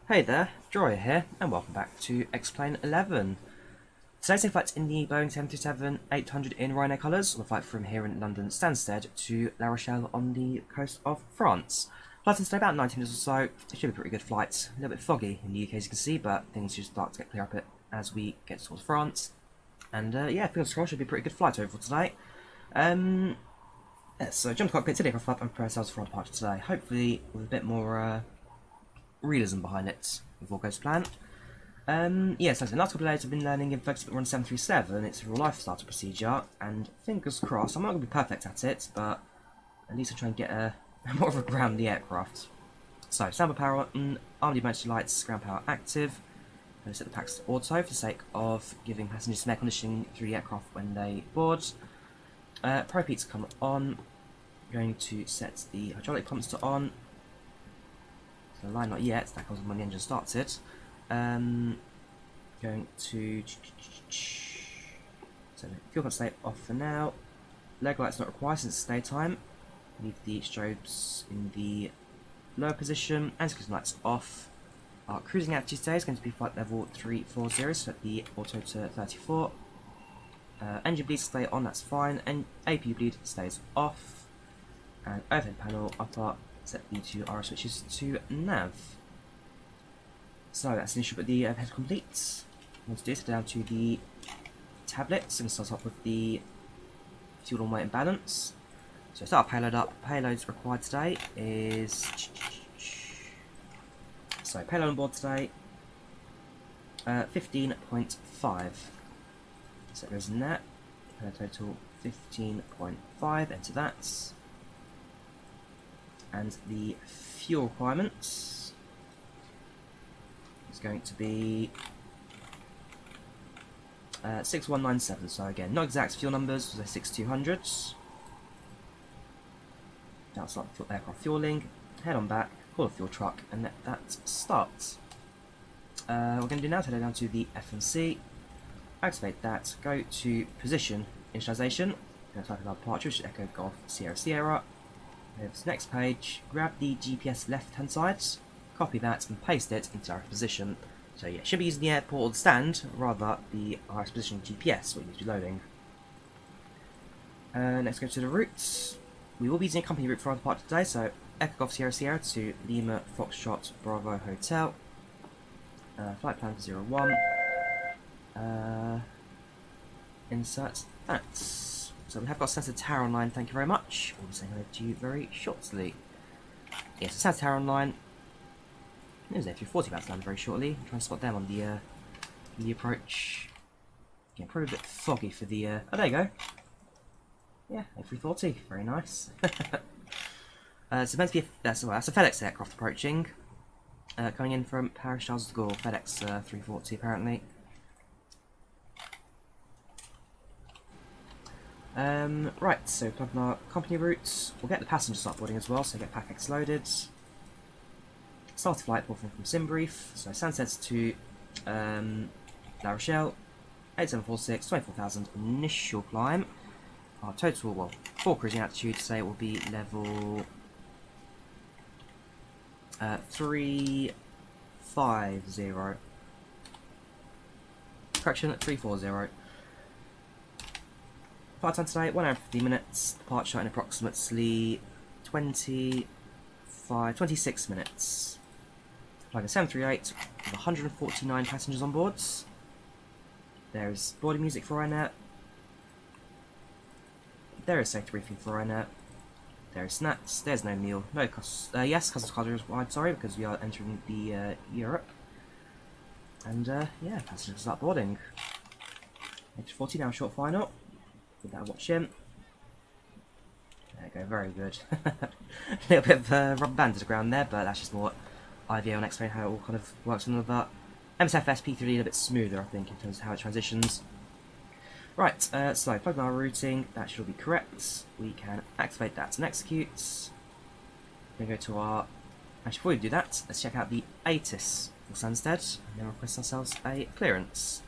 Hey there, Drawyah here, and welcome back to XP11. Today's a flight in the Boeing 737-800 in Ryanair colours on a flight from here in London Stansted to La Rochelle on the coast of France. Flight today about 19 minutes or so. It should be a pretty good flight. A little bit foggy in the UK as you can see, but things should start to get clear up a bit as we get towards France. And yeah, fingers crossed, should be a pretty good flight overall today. So jump cockpit today for flap and prepare ourselves for our departure today. Hopefully with a bit more realism behind it, if all goes to plan. Yes, so the last couple of days I've been learning in focus on 737. It's a real life starter procedure, and fingers crossed, I'm not going to be perfect at it, but at least I'll try and get more of a ground in the aircraft. So, standby power on, armed emergency lights, ground power active. I'm going to set the PACX to auto for the sake of giving passengers some air conditioning through the aircraft when they board. Prop heats come on. I'm going to set the hydraulic pumps to on. So line not yet, that comes when the engine starts it. Going to so fuel pump stay off for now. Leg lights not required since it's daytime. Leave the strobes in the lower position. Anti-collision lights off. Our cruising altitude today is going to be flight level 340, set the auto to 34. Engine bleed stay on, that's fine. And APU bleed stays off. And overhead panel upper. Set the two RF switches to nav. So that's the issue, but the overhead complete. Let's do this down to the tablets and start off with the fuel on weight and balance. So start our payload up. Payloads required today is so payload on board today 15.5. So there's in that. Total 15.5. Enter that. And the fuel requirements is going to be 6197. So again, not exact fuel numbers, so 6200s. Now start aircraft fueling, head on back, call a fuel truck, and let that start. What we're going to do now is head down to the FMC, activate that, go to position initialization, going to type in our departure, which is Echo Golf Sierra Sierra. This next page, grab the GPS left hand side, copy that and paste it into our position. So yeah, should be using the airport or the stand, rather the highest position GPS what you need to be loading. Next go to the routes. We will be using a company route for our departure today, so Echo Golf Sierra Sierra to Lima Foxtrot Bravo Hotel. Flight plan 01. Insert that. So we have got Stansted Tower online, thank you very much. We'll be saying hello to you very shortly. Yes, Stansted Tower online. There's A340 about to land very shortly. Try and spot them on the approach. Yeah, probably a bit foggy for the oh there you go. Yeah, A340, very nice. So meant to be that's a FedEx aircraft approaching. Coming in from Paris Charles de Gaulle, FedEx 340 apparently. Right, so plug in our company routes. We'll get the passenger start boarding as well, so get PACX loaded. Start a flight boarding from Simbrief, so Stansted to La Rochelle, 8746, 24,000 initial climb. Our total, well, for cruising altitude today will be level 350. Correction, 340. Flight time today, 1 hour and 15 minutes. Departure in approximately 26 minutes. Flying a 738 with 149 passengers on board. There is boarding music for Ryanair. There is safety briefing for Ryanair. There is snacks. There's no meal. No cost. Yes, customs card is wide. Sorry, because we are entering the Europe. And yeah, passengers start boarding. H40 now short final. With that watch in. There we go, very good. A little bit of rubber band to the ground there, but that's just more IVAO and explain how it all kind of works and all of that. MSFS P3 a little bit smoother, I think, in terms of how it transitions. Right, so plug in our routing, that should all be correct. We can activate that and execute. Then go to our. Actually, before we do that, let's check out the ATIS for Stansted, and then request ourselves a clearance.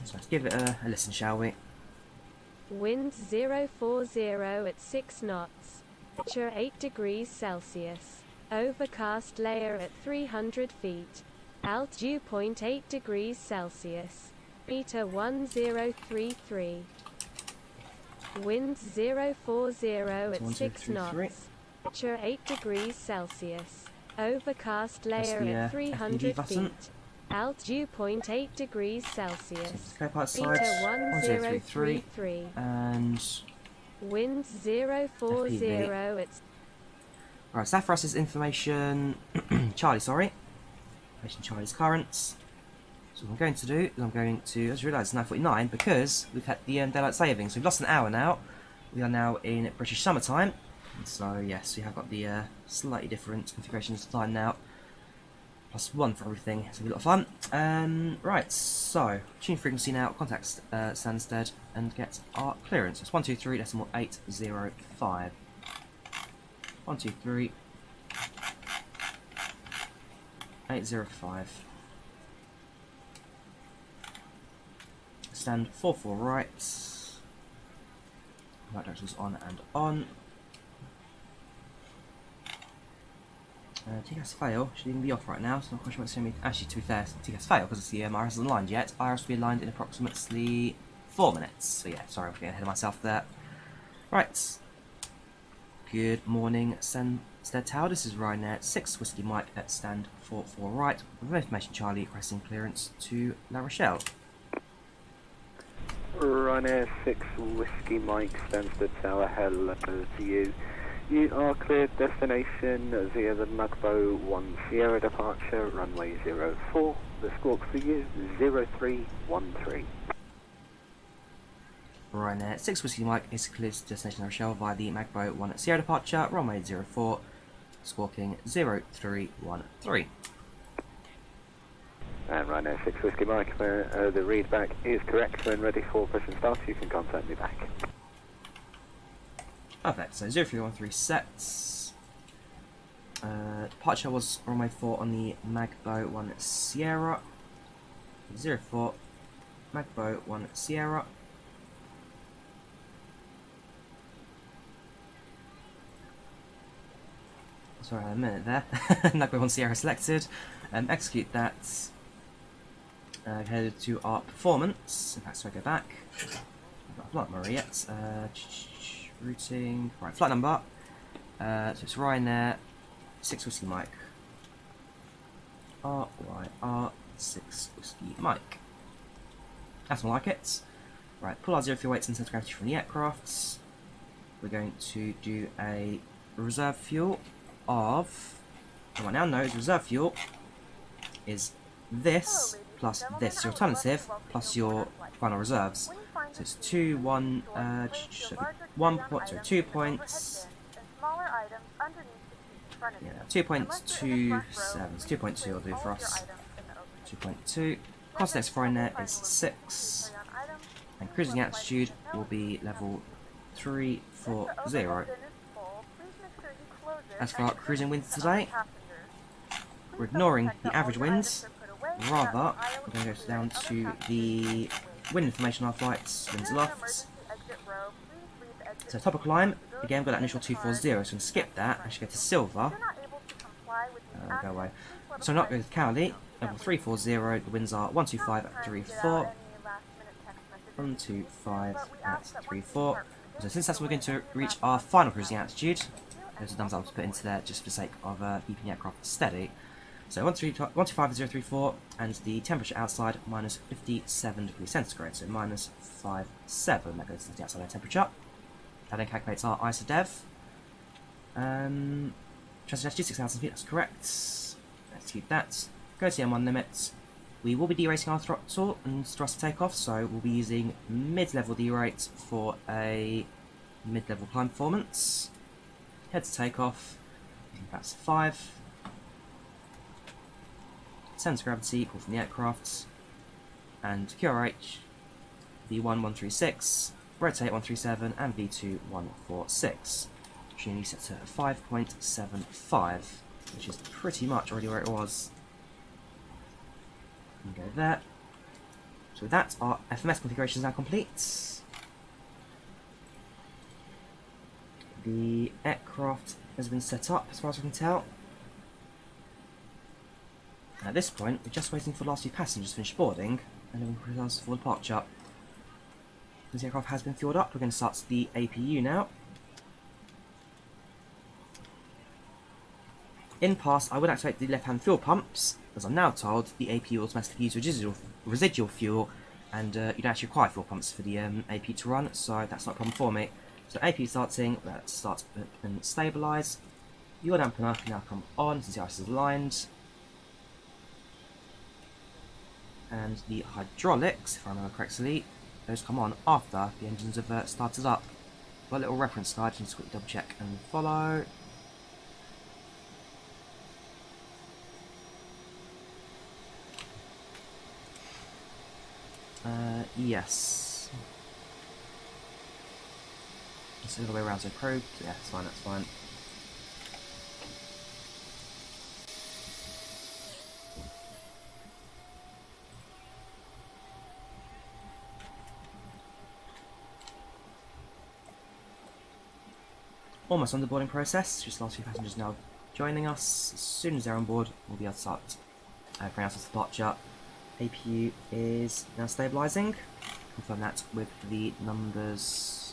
So let's give it a listen, shall we? Wind 040 at 6 knots. Temperature 8 degrees Celsius. Overcast layer at 300 feet. Altitude 0.8 degrees Celsius. Meter 1033. Winds 040 at 6 knots. Temperature 8 degrees Celsius. Overcast layer at 300 feet. Altitude 0.8 degrees Celsius. Meter 1033. And Winds 040 at... Right, so that for us is information Charlie, sorry. Information Charlie's currents. So what I'm going to do is I'm going to, I just realised it's 9:49 because we've had the daylight saving. So we've lost an hour now. We are now in British summertime. And so yes, we have got the slightly different configurations of time now. +1 for everything. It's a lot of fun. Right, so tune frequency now, contact Stansted and get our clearance. It's 123.805. 123.805. Stand 44 right. Right directions on and on. TCAS fail should even be off right now, so I'm not quite sure what's going to be. Actually, to be fair, TCAS fail because the IRS isn't aligned yet. IRS will be aligned in approximately 4 minutes. So yeah, sorry, I'm getting ahead of myself there. Right. Good morning, Stansted Tower. This is Ryanair 6 Whiskey Mike at stand 44 right. With information Charlie requesting clearance to La Rochelle. Ryanair 6 Whiskey Mike, Stansted Tower, hello to you. You are cleared destination via the Magbo 1 Sierra departure, runway 04. The squawk for you, 0313. Ryanair 6 Whiskey Mike is cleared to destination La Rochelle via the Magbo 1 Sierra departure, runway 04, squawking 0313. And Ryanair 6 Whiskey Mike, the readback is correct. When ready for push and start, you can contact me back. Perfect, so 0313 sets. Departure was runway 4 on the Magbo 1 Sierra. 04, Magbo 1 Sierra. Sorry, I had a minute there. Magbo 1 Sierra selected. Execute that. Headed to our performance. In fact, so I go back. I've not flight number yet. Routing. Right, flight number. So it's Ryanair 6 Whiskey Mike. RYR 6 Whiskey Mike. That's more like it. Right, pull our 0 fuel weights and center gravity from the aircrafts. We're going to do a reserve fuel of. What I now know is reserve fuel is this plus this, your alternative plus your final reserves. So it's 2 points. 2.27. It's 2.2 will do for us. 2.2. Cost next for Ryanair is 6. And cruising altitude will be level 340. As for our cruising winds today, we're ignoring the average winds. Rather, we're going to go down to the wind information on our flights, winds aloft. So top of climb, again we've got that initial 240, so we can skip that, actually go to silver. Go away. So not go to Cowley, level 340, the winds are 125 at 34. 125 at 34. So since that's when we're going to reach our final cruising altitude, those are numbers I'll put into there just for the sake of keeping the aircraft steady. So 125.034, and the temperature outside minus 57 degrees centigrade, so minus 57. That goes to the outside air temperature. That then calculates our ISODEV. Transit altitude 6,000 feet, that's correct. Let's keep that. Go to the M1 limit. We will be derating our throttle and thrust takeoff, so we'll be using mid-level derate for a mid-level climb performance. Head to takeoff. That's 5. Center gravity, call from the aircraft, and QRH, V1 136, rotate 137, and V2 146. Which only set to 5.75, which is pretty much already where it was. And go there. So with that, our FMS configuration is now complete. The aircraft has been set up, as far as I can tell. At this point, we're just waiting for the last few passengers to finish boarding, and then we'll prepare us for departure. This aircraft has been fueled up. We're going to start the APU now. In past, I would activate the left-hand fuel pumps, as I'm now told the APU automatically uses residual fuel, and you don't actually require fuel pumps for the APU to run, so that's not a problem for me. So APU starting, let's start and stabilise. Your dampener can now come on since the ice is aligned. And the hydraulics, if I remember correctly, those come on after the engines have started up. Got a little reference guide, just quickly double check and follow. Yes. It's the other way around, so probe. Yeah, that's fine, that's fine. Almost on the boarding process, just last few passengers now joining us. As soon as they're on board, we'll be able to start bringing out the departure. APU is now stabilising. Confirm that with the numbers.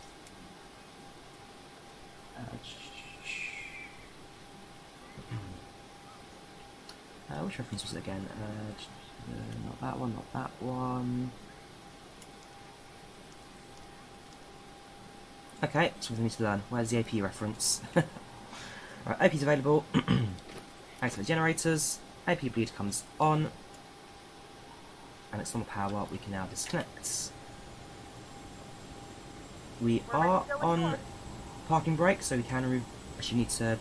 Which reference was it again? Not that one, not that one. Okay, that's what we need to learn. Where's the AP reference? Right, AP's available. Activate generators. AP bleed comes on. And it's on power, we can now disconnect. We are on parking brake, so we can remove. Actually, need to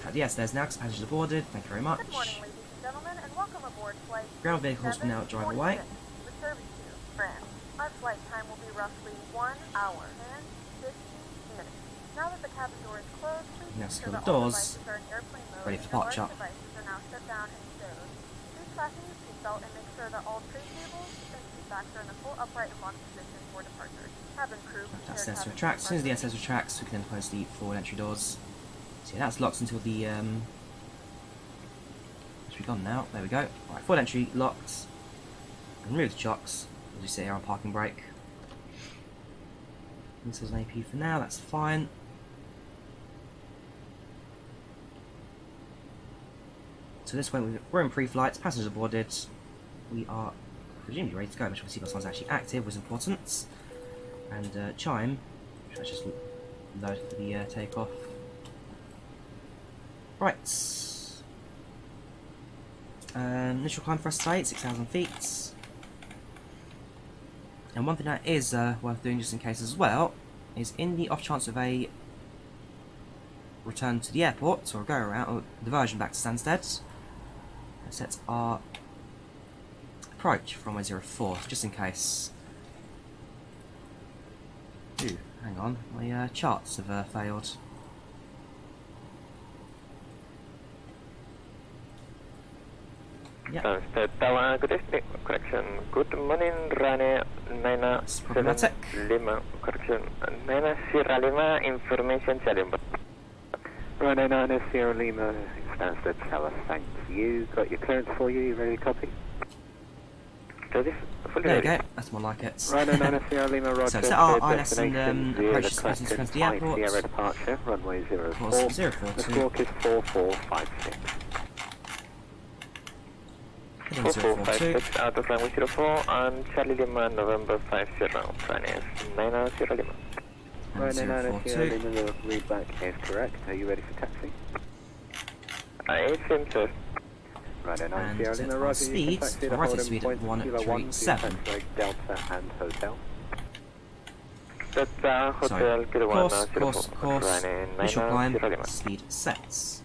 cut the stairs now because passengers are boarded. Thank you very much. Good morning, ladies and gentlemen, and welcome aboard flight. Ground vehicles will now drive away. With service to France. Our flight time will be roughly 1 hour and 15 minutes. Now that the cabin door is closed, please Now ensure secure the that all doors. devices are in airplane mode Ready for and all departure. devices are now shut down and stowed. Please fasten your seatbelt and make sure that all tray tables and seat backs are in a full upright and locked position for departure. Cabin crew, That stairs to retract. As soon as the stairs retracts, we can then close the forward entry doors. So yeah, that's locked until the Where's we gone now? There we go. Right, forward entry locked. Remove the chocks. As you see here on parking brake. This is an AP for now. That's fine. So this point we're in pre-flight. Passengers are boarded. We are presumably ready to go. Make sure the seatbelt sign is actually active was important. And chime, which I just load for the takeoff. Right. Initial climb for us today, 6,000 feet. And one thing that is worth doing just in case as well, is in the off chance of a return to the airport, or go around, or diversion back to Stansted, set our approach from runway 04, just in case. Ooh, hang on, my charts have failed. Yep. Stansted Tower, good evening, correction. Good morning, Ryanair 975, correction. 905, information challenge. Ryanair 9 Lima, Stansted Tower, thank you. Got your clearance for you, you ready to copy? Ready? Fully There we ready. go, that's more like it. Ryanair 9 Lima, Roger. So set our ILS destination and via approach the to collected the 5 airport. Sierra departure, runway 04. Course The 042. squawk is 4456. 042. 4456 out of language 04 and Charlie Lima, November 50, Ryanair 90 Lima. And Ryanair 9 Sierra 042. Lima, the read back is correct. Are you ready for taxi? I seem so. Ryanair 9 And Sierra set Lima, our roger, you speed can taxi to the right holding speed at point Kilo 1 to 137. Central Delta and Hotel. Delta Hotel Sorry, Kilo 1 course, 04, Ryanair initial 90 climb, Lima. speed sets.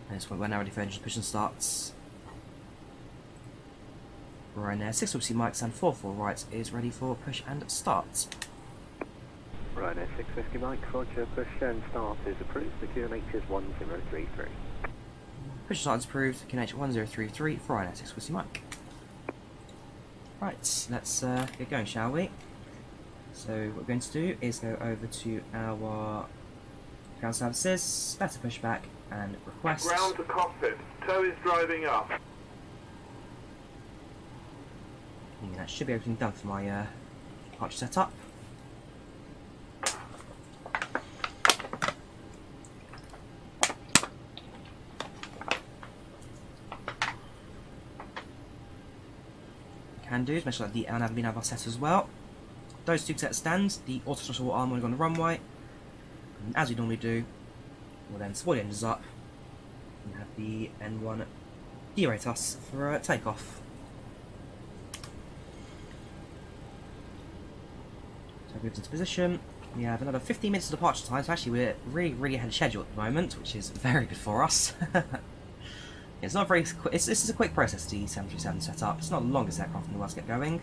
And it's when we're now ready for engine push and starts. Ryanair 6 mics and 44 right is ready for push and start. Ryanair 650 Mike, Roger, push and start is approved. The QNH is 1033. Push and start is approved, QNH 1033 for Ryanair 6 mic. Right, let's get going, shall we? So what we're going to do is go over to our ground services, better pushback, and request. Ground to cockpit. Tow is driving up. And that should be everything done for my departure setup. Can do is make sure that the nav being are set as well. Those two set stands, the auto throttle arm on the runway, and as we normally do, we'll then spoil the engines up and have the N1 derate us for takeoff. So it moves into position. We have another 15 minutes of departure time, so actually we're really ahead of schedule at the moment, which is very good for us. It's not very quick. This is a quick process, the 737 setup. It's not the longest aircraft in the world to get going.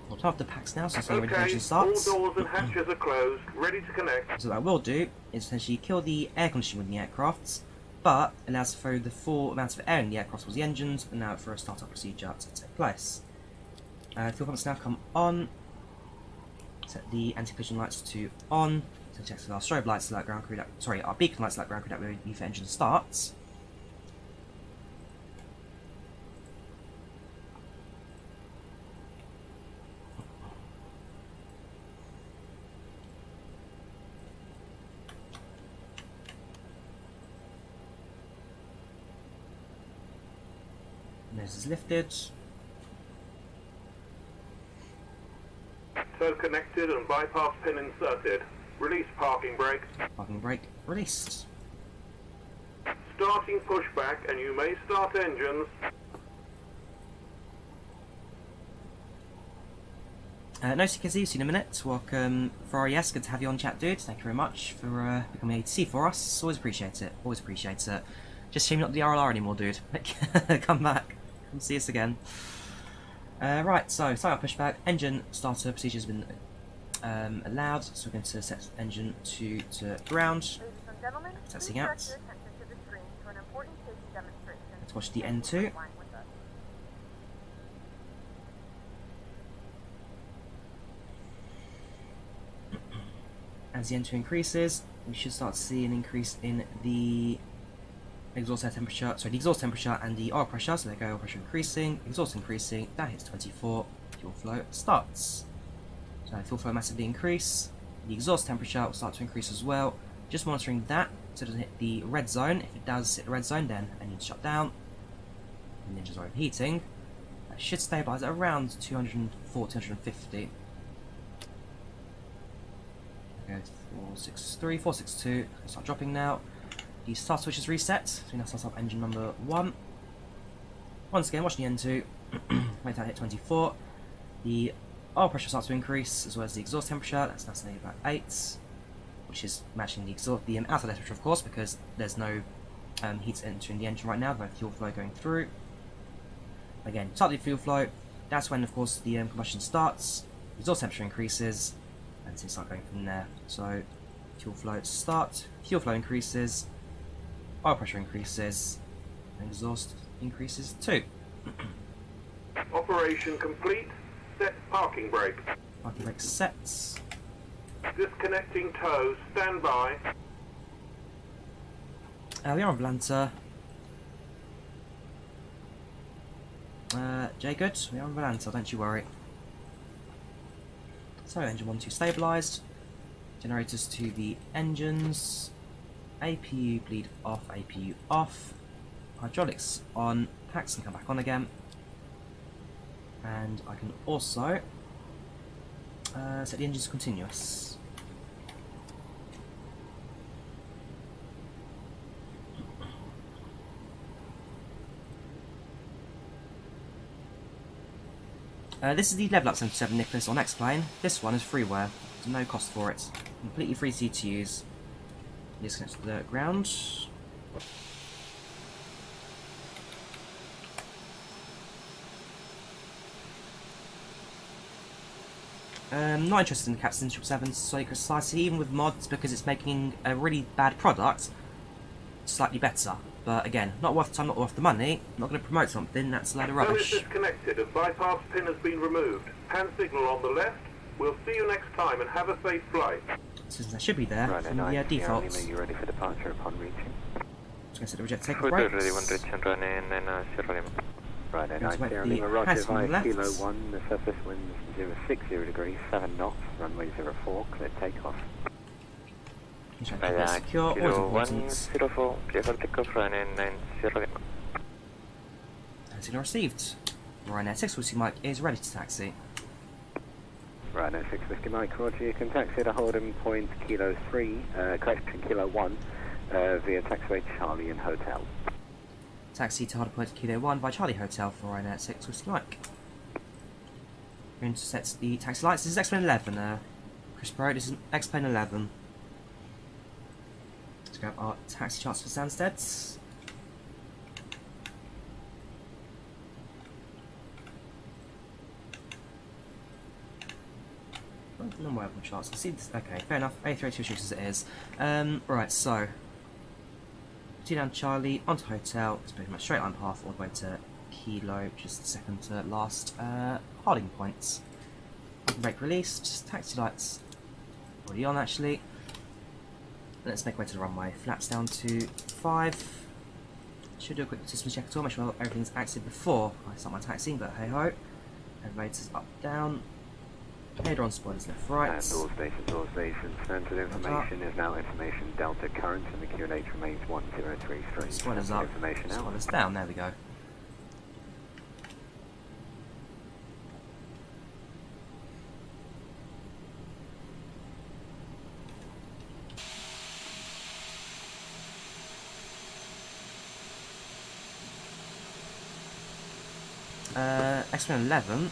We'll turn off the packs now, so the orientation starts. All doors and hatches are closed, ready to connect. So what I will do is essentially kill the air conditioning within the aircraft, but allows to throw the full amount of air in the aircraft towards the engines, and now for a startup procedure to take place. Fuel pumps now come on. Set the anti-collision lights to on. So check our strobe lights to let ground crew. Our beacon lights to let ground crew that before engine starts. Nose is lifted. Tow connected and bypass pin inserted. Release parking brake. Parking brake released. Starting pushback, and you may start engines. No CKZ, you've seen in a minute. Welcome, Ferrari, yes, good to have you on chat, dude. Thank you very much for becoming ATC for us. Always appreciate it. Always appreciate it. Just shame you're not the RLR anymore, dude. Come back. Come see us again. Right, so start our pushback. Engine starter procedure has been allowed, so we're going to set engine to ground. Ladies and gentlemen, Testing please out. direct your attention to the screen to an important safety demonstration. Let's watch the N2. In line with us. As the N2 increases, we should start to see an increase in the exhaust air temperature, sorry, the exhaust temperature and the oil pressure. So there go, oil pressure increasing, exhaust increasing, that hits 24, fuel flow starts. So fuel flow massively increase, the exhaust temperature will start to increase as well. Just monitoring that so it doesn't hit the red zone. If it does hit the red zone, then engines shut down, and the engines are overheating. That should stabilise at around 204, 250. Go to 463, 462, start dropping now. The start switch is reset, so we now start up engine number 1. Once again, watching the N2, wait till I hit 24. The oil pressure starts to increase, as well as the exhaust temperature. That's now staying about 8, which is matching the outlet temperature, of course, because there's no heat entering the engine right now, no fuel flow going through. Again, start the fuel flow. That's when, of course, the combustion starts. Exhaust temperature increases, and so start going from there. So, fuel flow start, fuel flow increases, oil pressure increases, and exhaust increases too. Operation complete. Set parking brake. Parking brake sets. Disconnecting tow. Stand by. We are on Volanta. Jay, good. We are on Volanta, don't you worry. So, engine 1, 2 stabilised. Generators to the engines. APU bleed off, APU off. Hydraulics on. Packs can come back on again. And I can also set the engines to continuous. This is the LevelUp 77 Nicholas on X-Plane. This one is freeware. There's no cost for it. Completely free to use. Disconnect to the ground. Not interested in the Captain 777 so precisely, even with mods, because it's making a really bad product slightly better. But again, not worth the time, not worth the money. I'm not going to promote something that's a load of Tow is rubbish. disconnected and bypass pin has been removed. Hand signal on the left. We'll see you next time and have a safe flight. So that should be there Ryanair from the 9 Sierra defaults. Lima, you ready for departure upon reaching? Just going to set the reject take Food brakes. ready 1 reach and Ryanair 9 Sierra Lima. Ryanair Going to 9 wait Sierra for the Lima, Roger pass on the via left. Kilo 1, the surface winds 060 degrees, 7 knots, runway 04, clear takeoff. He's trying to keep it secure, always Kilo important. 104, clear for takeoff, Ryanair 9 Sierra Lima. Signal received. Ryanair 6 Whiskey Mike is ready to taxi. Ryanair 6 Whiskey Mike, Roger, you can taxi at a holding point Kilo 3, correction, Kilo 1, via taxiway Charlie and Hotel. Taxi to Harder Point Kilo 1 by Charlie Hotel for Ryanair 6 Whiskey Mike. We're going to set the taxi lights. This is XP11. Chris Pro, this is XP11. Let's grab our taxi charts for Stansted. Non-wearable charts. I see this. Okay, fair enough. A382 as it is. Right, so 2 down Charlie, onto Hotel. It's pretty much straight line path all the way to Kilo, which is the second to last harding points. Brake released, taxi lights already on actually. Let's make way to the runway. Flaps down to 5. Should do a quick system check at all, make sure everything's active before I start my taxiing, but hey ho. Elevators up, down. Header on spoilers left, right. And all stations, standard information is now information Delta current and the QNH remains 1033. Spoilers up, Information out. spoilers down, there we go. XP11.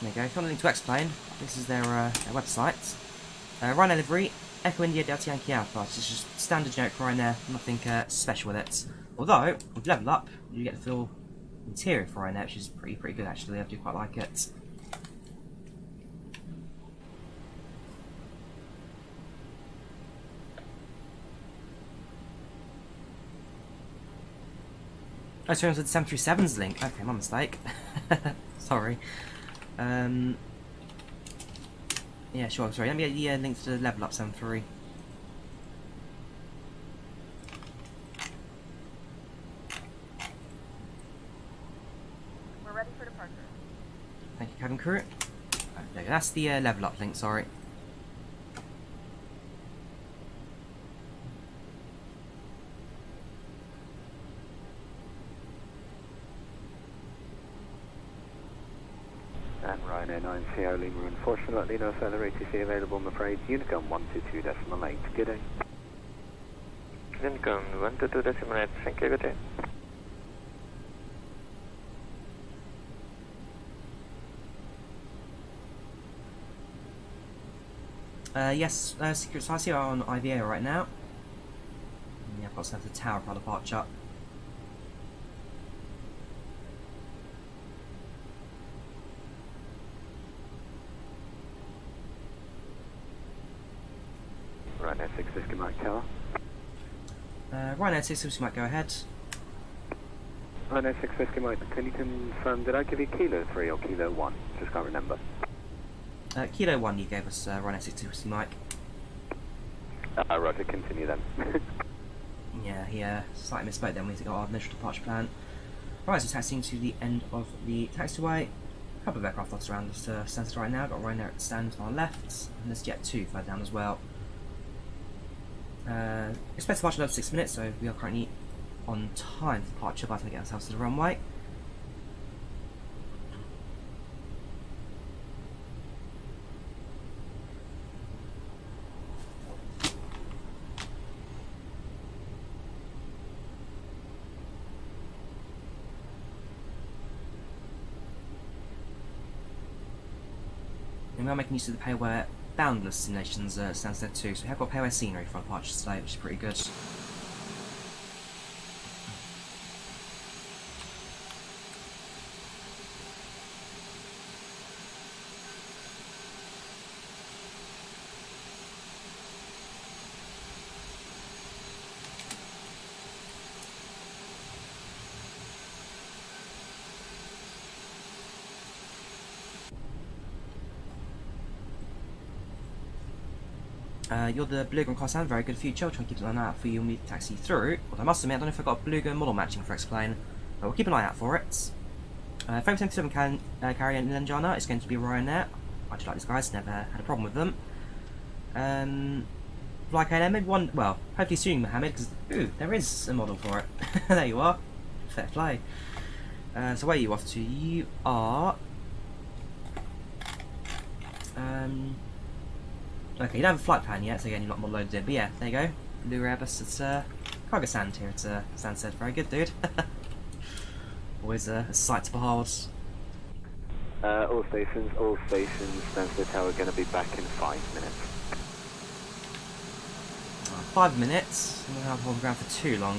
There you go, if you want a link to explain, this is their website. Ryanair livery, Echo India Delta Yankee Alpha. It's just standard generic Ryanair, nothing special with it. Although, with LevelUp, you get the full interior for Ryanair, which is pretty good actually, I do quite like it. Oh, so it was the 737's link. Okay, my mistake. Sorry. Yeah, sure, sorry. Let me get the link to the LevelUp 73. We're ready for departure. Thank you, cabin crew. Oh, there, that's the LevelUp link, sorry. And Ryanair 9 Sierra Lima, unfortunately no further ATC available, I'm afraid. Unicom 122.8. Good day. Lincoln 122.8, thank you, good day. Yes, Secret Society are on IVAO right now. Yeah, I've got to have the tower for our departure. Ryanair 6 Whiskey Mike Tower. Ryanair 6 might go ahead. Ryanair 6 Whiskey Mike, can you confirm, did I give you Kilo 3 or Kilo 1? Just can't remember. Kilo 1 you gave us, Ryanair 6 Mike. Roger, continue then. Yeah, he slightly misspoke then. We got our initial departure plan. Right, so taxiing to the end of the taxiway. A couple of aircraft lots around us to Stansted right now. Got Ryanair at the stand to our left, and there's Jet 2 further down as well. Expect departure in over 6 minutes, so we are currently on time for departure by the time we get ourselves to the runway. And we are making use of the payware Boundless simulations Stansted too, so we have got payware scenery for our departure today, which is pretty good. You're the Bluegun class and very good future. I'll try and keep an eye out for you when we taxi through. But I must admit, I don't know if I've got a Bluegun model matching for X-Plane, but we'll keep an eye out for it. Frame 77 can carry an Lenjana. It's going to be Ryanair. I do like these guys, never had a problem with them. Like I maybe one, well, hopefully soon, Mohammed, because, ooh, there is a model for it. There you are. Fair play. So where are you off to? You are... okay, you don't have a flight plan yet, so again, you're not more loaded in, but yeah, there you go. Blue Airbus, it's cargo sand here at Stansted. Very good, dude. Always a sight to behold. All stations, Stansted Tower going to be back in 5 minutes. 5 minutes. I'm going to have to hold the ground for too long.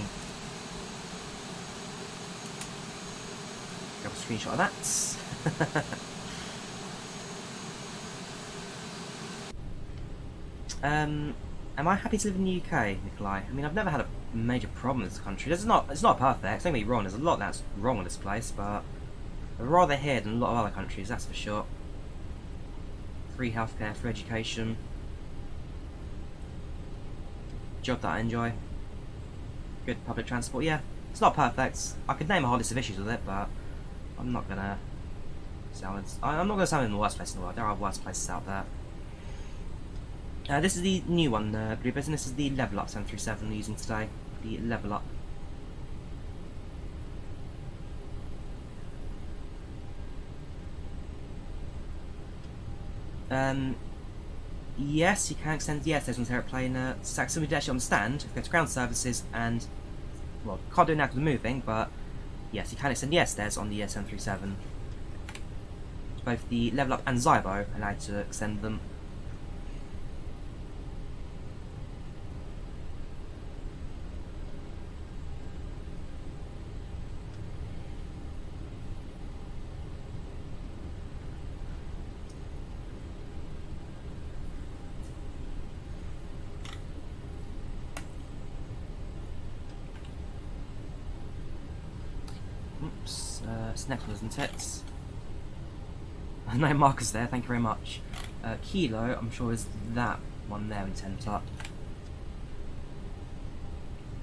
Grab a screenshot of that. Am I happy to live in the UK, Nikolai? I mean, I've never had a major problem in this country. It's not perfect, don't get me wrong, there's a lot that's wrong with this place, but I'd rather here than a lot of other countries, that's for sure. Free healthcare, free education. Job that I enjoy. Good public transport, yeah. It's not perfect. I could name a whole list of issues with it, but I'm not gonna sound in the worst place in the world. There are worse places out there. This is the new one, Blue Business. This is the LevelUp 737 we're using today. The LevelUp. Yes, you can extend the airspace on this airplane. It's actually actually on the stand. If you go to ground services and, well, can't do it now because we're moving, but yes, you can extend the airstairs on the 737. Both the LevelUp and XUIPC allow you to extend them. Oops, it's next one, isn't it? No markers there, thank you very much. Kilo, I'm sure is that one there we tend up.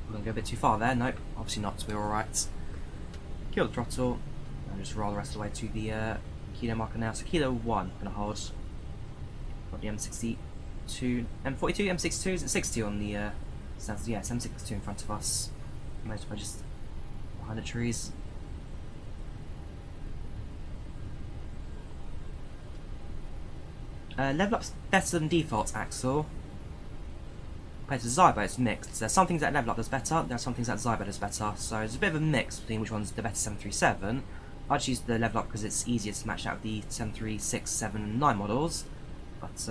We're going to go a bit too far there, nope, obviously not, so we're alright. Kill the throttle, and just roll the rest of the way to the Kilo marker now. So Kilo 1, going to hold. Got the M62, M42, M62, is it 60 on the stands? Yeah, it's M62 in front of us. Most of just behind the trees. LevelUp's better than default, Axel. Compared to XUIPC, it's mixed. There's some things that LevelUp does better, there are some things that XUIPC does better, so there's a bit of a mix between which one's the better 737. I'd choose the LevelUp because it's easier to match out with the 736, 7, and 9 models, but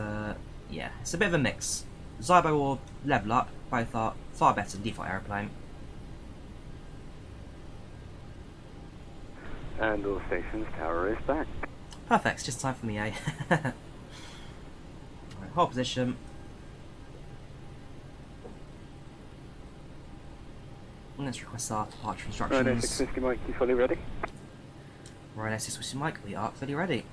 yeah, it's a bit of a mix. XUIPC or LevelUp both are far better than default aeroplane. And all stations, tower is back. Perfect, it's just time for me, eh? Hold position. And let's request our departure instructions. Ryanair 650 Mike, you fully ready? Ryanair 650 Mike, we are fully ready.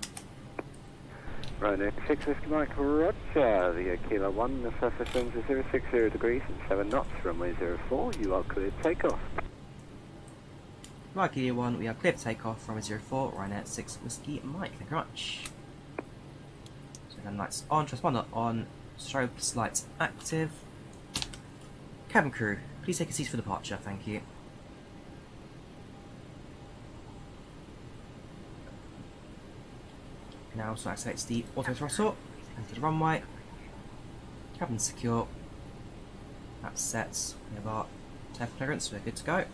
Ryanair 650 Mike, Roger. The Kilo 1, the surface winds are 060 degrees and 7 knots, runway 04, you are cleared takeoff. Right, Kilo 1, we are clear for takeoff, runway 04, Ryanair 6 Whiskey Mike, thank you very much. So lights on, transponder on, strobe lights active. Cabin crew, please take a seat for departure, thank you. Now also activates the auto throttle, enter the runway. Cabin secure. That's set. We have our tail clearance, we're good to go.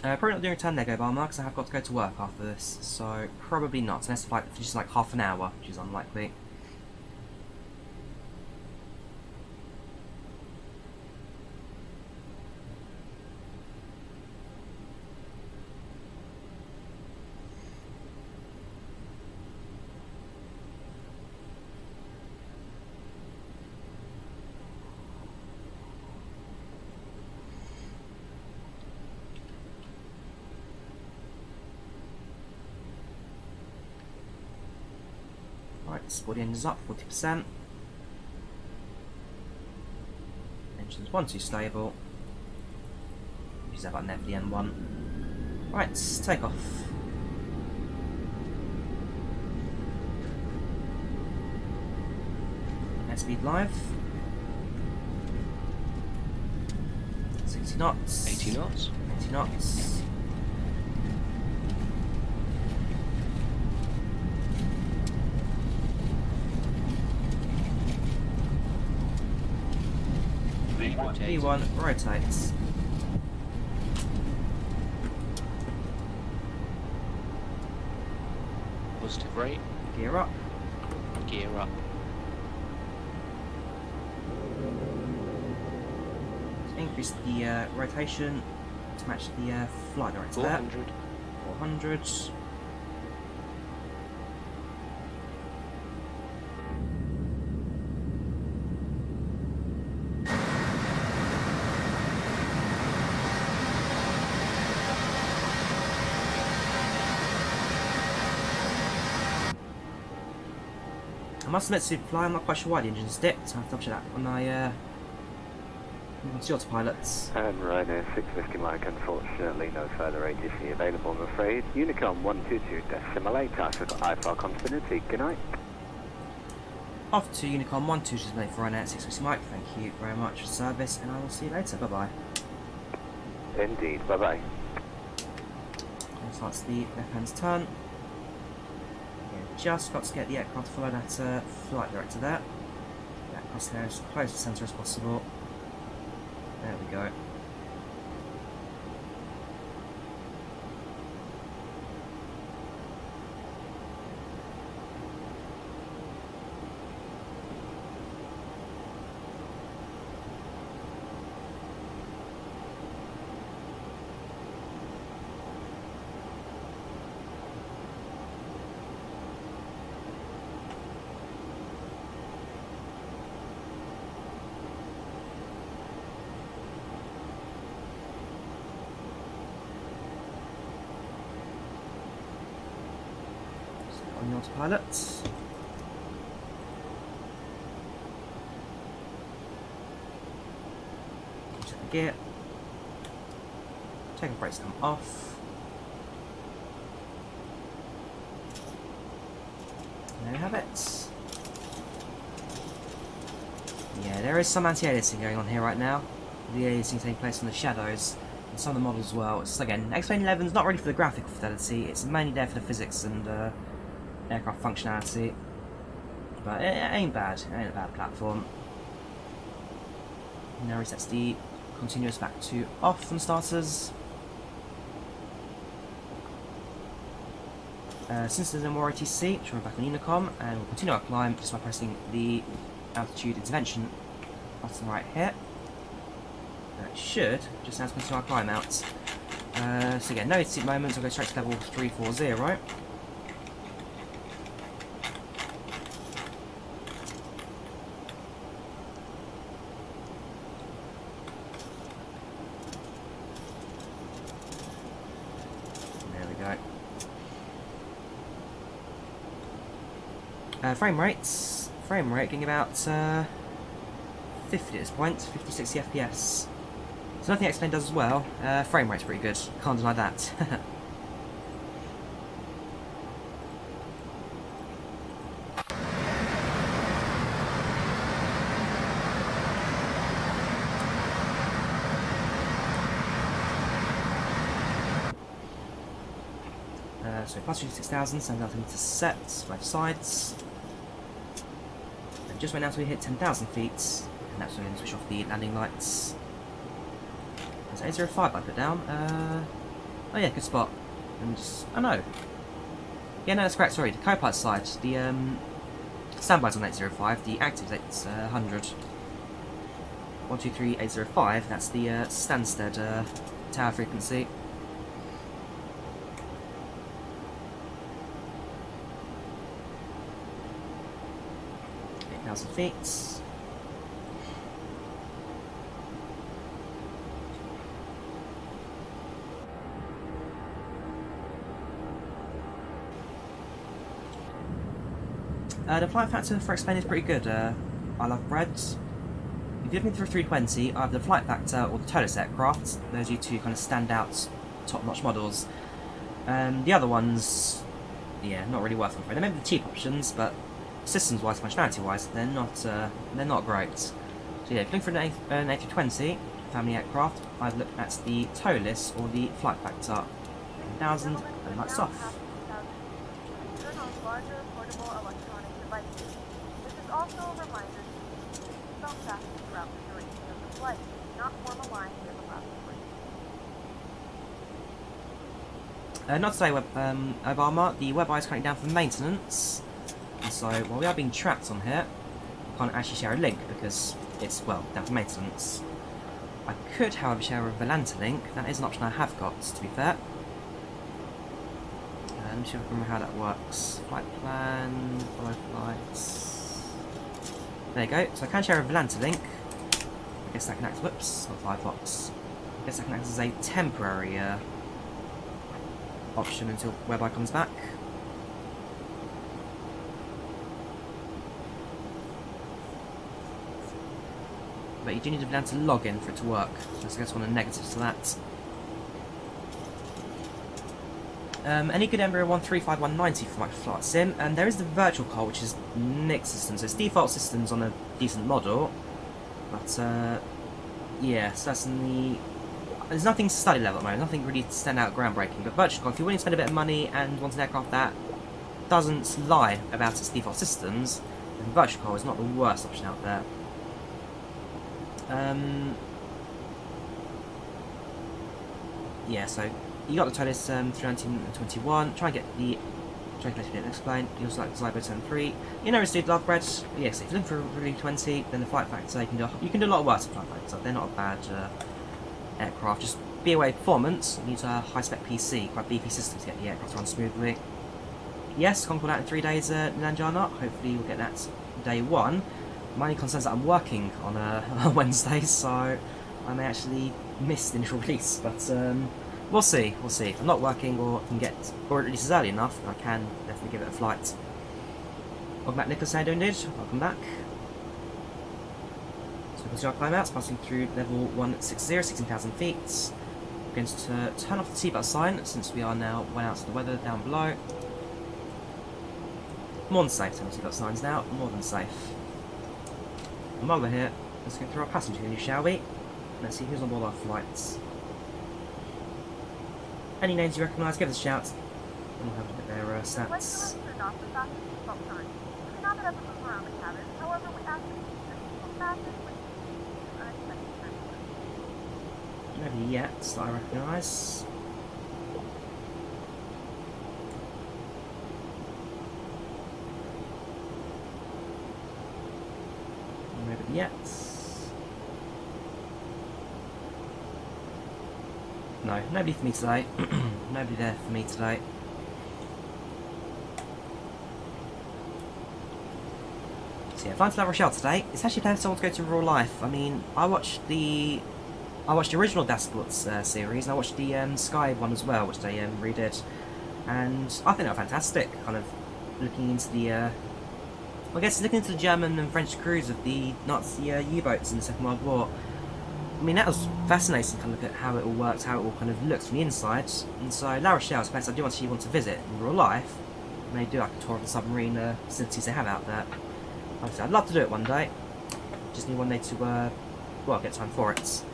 Probably not doing a turn leg over because I have got to go to work after this, so probably not, unless the flight finishes like half an hour, which is unlikely. lights, body engines up 40%. Engines 1-2 stable. Use that button there for the N1. Right, take off. Airspeed live. 60 knots. 80 knots. 80 knots. V1 rotates. Positive rate. Gear up. Gear up. Increase the rotation to match the flight director there. 400. 400. I must admit, Superfly, I'm not quite sure why the engine's dipped. I'll have to double check that when I move on to autopilots. And Ryanair 6 Whiskey Mike, unfortunately no further ATC available, I'm afraid. Unicom 122.8, I've got IVAO continuity, good night. Off to Unicom 122 for Ryanair 6 Whiskey Mike, thank you very much for service, and I will see you later, bye bye. Indeed, bye bye. So that's the left hand's turn. Just got to get the aircraft to follow that flight director there. Get across there as close to the centre as possible. There we go. On the autopilot. Check the gear. Take the brakes come off. There we have it. Yeah, there is some anti-aliasing going on here right now. The aliasing taking place in the shadows and some of the models as well. It's again, XP11 is not really for the graphical fidelity, it's mainly there for the physics and aircraft functionality, but it ain't bad. It ain't a bad platform. Now resets the continuous back to off from starters. Since there's no more ATC, we're back on Unicom, and we'll continue our climb just by pressing the altitude intervention button right here. That should just now continue our climb out. So again, no ATC at the moment, so we'll go straight to level 340. Frame rate getting about 50 at this point, 50-60 FPS. So nothing X-Plane does as well. Frame rate's pretty good, can't deny that. So plus 6,000, 7,000 meters set, both sides. And just went out till we hit 10,000 feet, and that's when we switch off the landing lights. There's 805 I put down. Oh yeah, good spot. And just, oh no. Yeah, no, that's correct, sorry, the co-pilot side, the standby's on 805, the active's 800. 123805, that's the Stansted tower frequency. 8,000 feet. The flight factor for X11 is pretty good. I love breads. If you're looking for a 320, either the flight factor or the Tolis aircraft, those are your two kind of standout, top-notch models. The other ones, yeah, not really worth it. They may be the cheap options, but systems-wise, functionality-wise, they're not great. So yeah, if you're looking for an A320 family aircraft, I'd look at the Tolis or the flight factor. 1,000 and lights off. Turn on larger portable electronic devices. This is also a reminder to keep yourself fastened throughout the duration of the flight. Do not form a line near the last point. Not today, Obama. The WebEye is currently down for maintenance. And so, while we are being trapped on here, I can't actually share a link because it's, well, down for maintenance. I could, however, share a Volanta link. That is an option I have got, to be fair. Let me see if I can remember how that works. Flight plan, follow flights. There you go. So I can share a Volanta link. I guess that can act, whoops, not Firefox. I guess that can act as a temporary option until WebEye comes back. But you do need a Volanta login for it to work. So let's get one of the negatives to that. Any good Embraer 135-190 for Microsoft Flight Sim, and there is the virtual car, which is Nick's system, so it's default systems on a decent model, but yeah, so that's in the, there's nothing study level at the moment, nothing really stand out groundbreaking, but virtual car, if you're willing to spend a bit of money and want an aircraft that doesn't lie about its default systems, then virtual car is not the worst option out there. Yeah, so you got the Tolis 319 and 21. Try and get the calculation didn't explain. You also like the Zybo 73. You know, it's did love bread. Yes, if you're looking for a really 20, then the flight factor you can do a lot worse than flight factor. They're not a bad aircraft. Just BOA performance. You need a high spec PC, quite beefy system to get the aircraft run smoothly. Yes, Concord out in 3 days, Nanjana. Hopefully you'll get that day one. My only concern is that I'm working on a Wednesday, so I may actually miss the initial release, but we'll see, we'll see. If I'm not working or can get, or it releases early enough, I can definitely give it a flight. Welcome back, Nicholas, how you doing, dude? Welcome back. So we'll see our climb outs, passing through level 160, 16,000 feet. We're going to turn off the seatbelt sign, since we are now well out of the weather down below. More than safe, turn off seatbelt signs now, more than safe. And while we're here, let's go through our passenger menu, shall we? Let's see who's on board our flights. Any names you recognise, give us a shout, and we'll have a look at their stats. Nobody yet that I recognise. Nobody yet. No, nobody for me today. Nobody there for me today. So yeah, flying to Rochelle today. It's actually time for someone to go to real life. I mean, I watched the original Dashboards series, and I watched the Sky one as well, which they redid, and I think they were fantastic. Kind of looking into the, I guess looking into the German and French crews of the Nazi U-boats in the Second World War. I mean, that was fascinating to kind of look at how it all works, how it all kind of looks from the inside. And so La Rochelle is a place I do actually want to visit in real life. And they do like a tour of the submarine facilities they have out there. Like I said, I'd love to do it one day. Just need one day to, well, get time for it.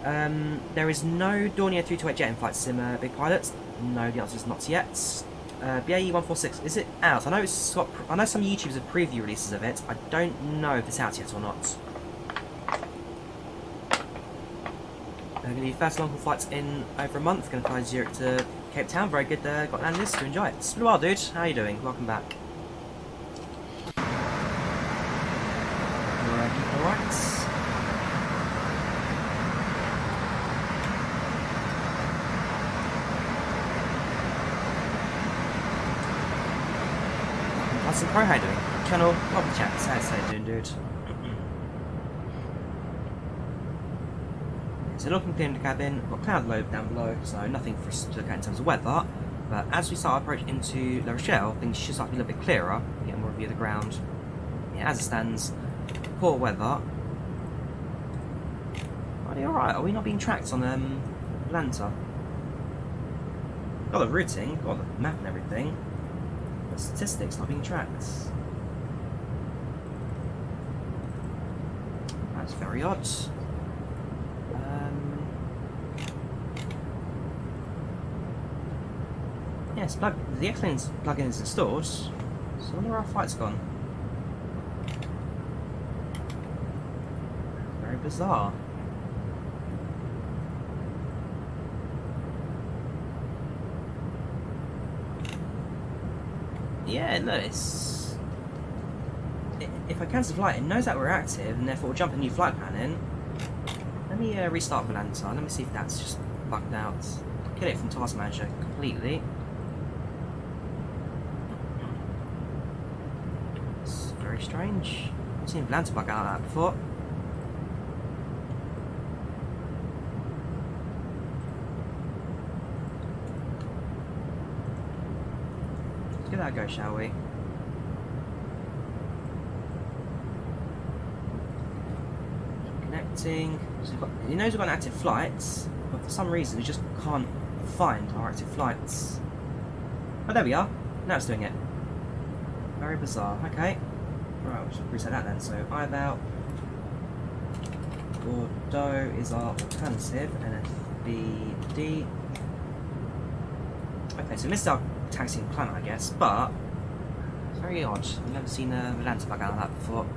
There is no Dornier 328 jet in Flight Sim Big Pilots. No, the answer is not yet. BAE 146, is it out? I know it's got, I know some YouTubers have preview releases of it. I don't know if it's out yet or not. Going to be first long haul flights in over a month. Going to fly Zurich to Cape Town. Very good. Got landers to enjoy it. It's been a while, dude. How are you doing? Welcome back. Alright. Awesome Pro, how you doing? Channel, welcome chat. How you doing, dude? So looking clear in the cabin, got cloud load down below, so nothing for us to look at in terms of weather. But as we start approaching into Rochelle, things should start to be a little bit clearer. Get more view of the ground. Yeah, as it stands, poor weather. Are you alright? Are we not being tracked on Volanta? Got the routing, got the map and everything. But statistics not being tracked. That's very odd. Yes, the X-Plane's plugin is installed, so I wonder where our flight's gone. Very bizarre. Yeah, look, it's... If I cancel flight, it knows that we're active, and therefore we'll jump a new flight plan in. Let me restart Volanta, let me see if that's just bugged out. Kill it from Task Manager completely. It's very strange. I've seen Volanta bug out like that before. Let's give that a go, shall we? Connecting. So he knows we've got an active flights, but for some reason we just can't find our active flights. Oh, there we are. Now it's doing it. Very bizarre. Okay. Right, we'll just reset that then. So IVAO. Bordeaux is our alternative, and FBD. Okay, so we missed our taxiing planet, I guess, but it's very odd. I've never seen a Volanta bug out of that before.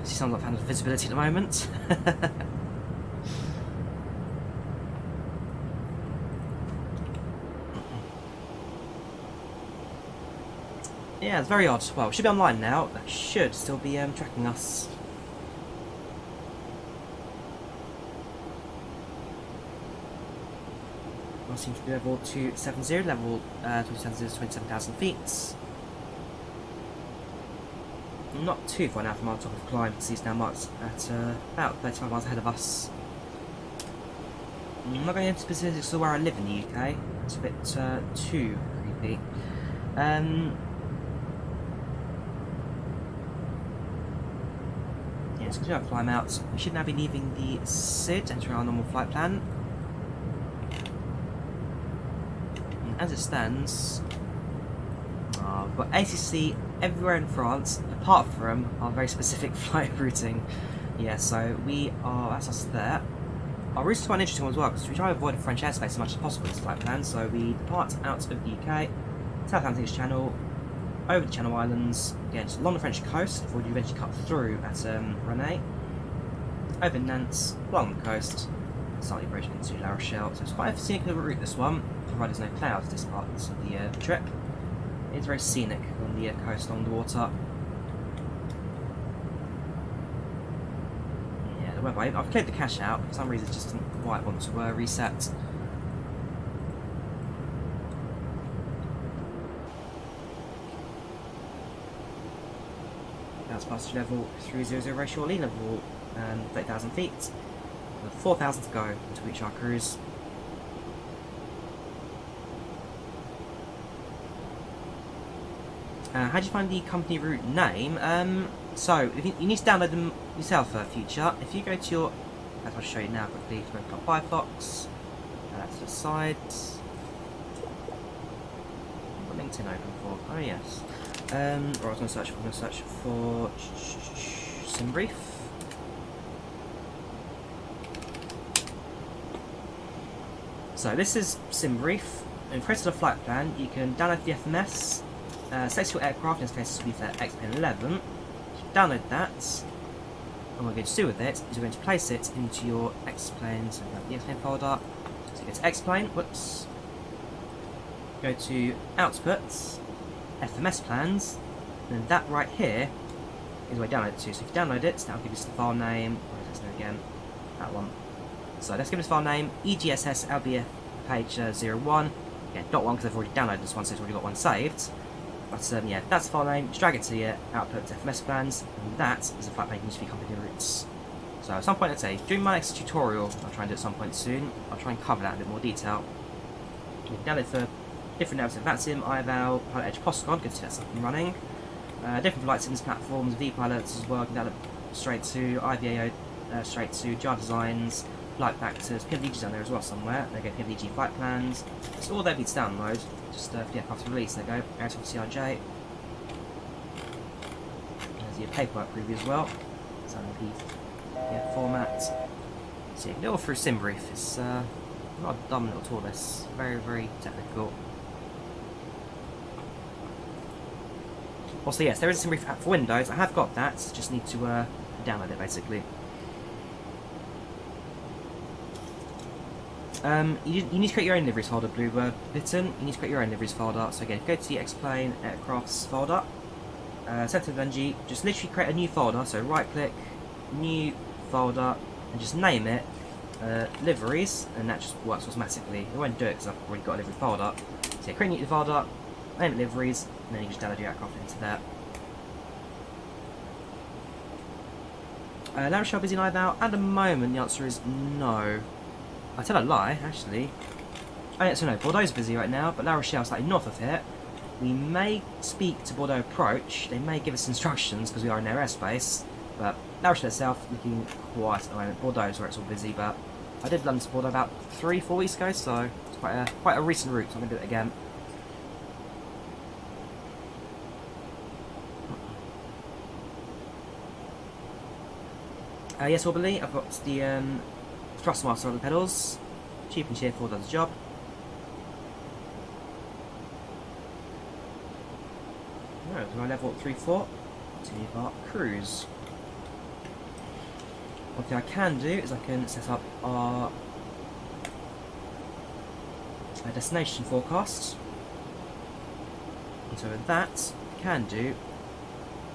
She sounds like fan of visibility at the moment. Yeah, it's very odd. Well, it should be online now. That should still be tracking us. I seem to be level 270, level 270 is 27,000 feet. Not too far now from our top of the climb, because he's now marked at about 35 miles ahead of us. I'm not going into specifics of where I live in the UK, it's a bit too creepy. Yeah, so continue our climb out. We should now be leaving the SID, entering our normal flight plan. And as it stands, we've got ACC everywhere in France, apart from our very specific flight routing. Yeah, so we are, that's us there. Our route is quite an interesting one as well, because we try to avoid French airspace as much as possible in this flight plan. So we depart out of the UK, South Atlantic Channel, over the Channel Islands, again to London French coast, before you eventually cut through at Rennes, over Nantes, along the coast, slightly approaching into La Rochelle. So it's quite a scenic little route, this one, provided there's no clouds this part of the trip. It's very scenic on the coast, along the water. Yeah, the weather, I've cleared the cache out, for some reason it just didn't quite want to reset. That's passage level 300 very shortly, level 30,000 feet. With 4,000 to go to reach our cruise. How do you find the company route name? So if you need to download them yourself for future. If you go to your, as I'll show you now quickly, to open up Firefox, to the side. What LinkedIn open for? Oh yes. Or I was going to search for SimBrief. So this is SimBrief. In place of the flight plan, you can download the FMS. Select your aircraft, in this case this will be for XP11. Download that, and what we're going to do with it is we're going to place it into your X-Plane, so the X-Plane folder. So go to X-Plane, whoops. Go to Outputs, FMS Plans, and then that right here is where you download it to. So if you download it, that'll give us the file name, let's do it again, that one. So let's give this file name, EGSS LBF page 01. Again, .1 because I've already downloaded this one, so it's already got one saved. But yeah, that's the file name. Just drag it to your output to FMS plans, and that is a flight plan used to be company routes. So at some point, let's say, during my next tutorial, I'll try and do it at some point soon, I'll try and cover that in a bit more detail. You can download for different networks of VATSIM, IVAO, Pilot Edge, Postcon, good to get something running. Different flight sims platforms, V-pilots as well, you can download straight to IVAO, straight to Jar Designs, Flight Factors, PFDG's down there as well somewhere. There you go, PFDG flight plans. It's all there for you to download, just for the aircraft release, there you go, Aerosol CRJ. There's your paperwork preview as well. It's on the PDF format. So you can do it all through SimBrief. It's not a dumb little tool, this. Very, very technical. Also, yes, there is a SimBrief app for Windows. I have got that, just need to download it basically. You need to create your own liveries folder, Bluebird Bitten. You need to create your own liveries folder. So again, go to the X-Plane Aircrafts folder. Center of NG, just literally create a new folder. So right click, new folder, and just name it liveries, and that just works automatically. It won't do it because I've already got a livery folder. So yeah, create a new folder, name it liveries, and then you just download your aircraft into there. La Rochelle busy in IVAO? At the moment, the answer is no. I tell a lie, actually. Oh yeah, so no, Bordeaux's busy right now, but La Rochelle's slightly north of here. We may speak to Bordeaux Approach. They may give us instructions because we are in their airspace, but La Rochelle itself looking quiet at the moment. Bordeaux's where it's all busy, but I did London to Bordeaux about 3-4 weeks ago, so it's quite a recent route, so I'm going to do it again. Yes, Orbally, I've got the thrust master on the pedals. Cheap and cheerful, does the job. Alright, so I level up 3-4 to our cruise. One thing I can do is I can set up our destination forecast. And so with that, I can do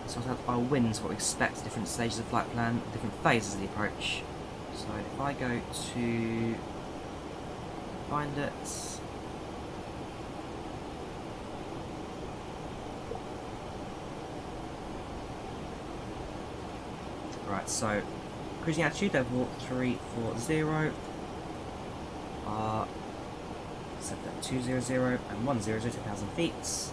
sort out our winds, what we expect at different stages of flight plan, different phases of the approach. So if I go to find it, right, so cruising altitude level 340, set that 200 and 100 to 10,000 feet.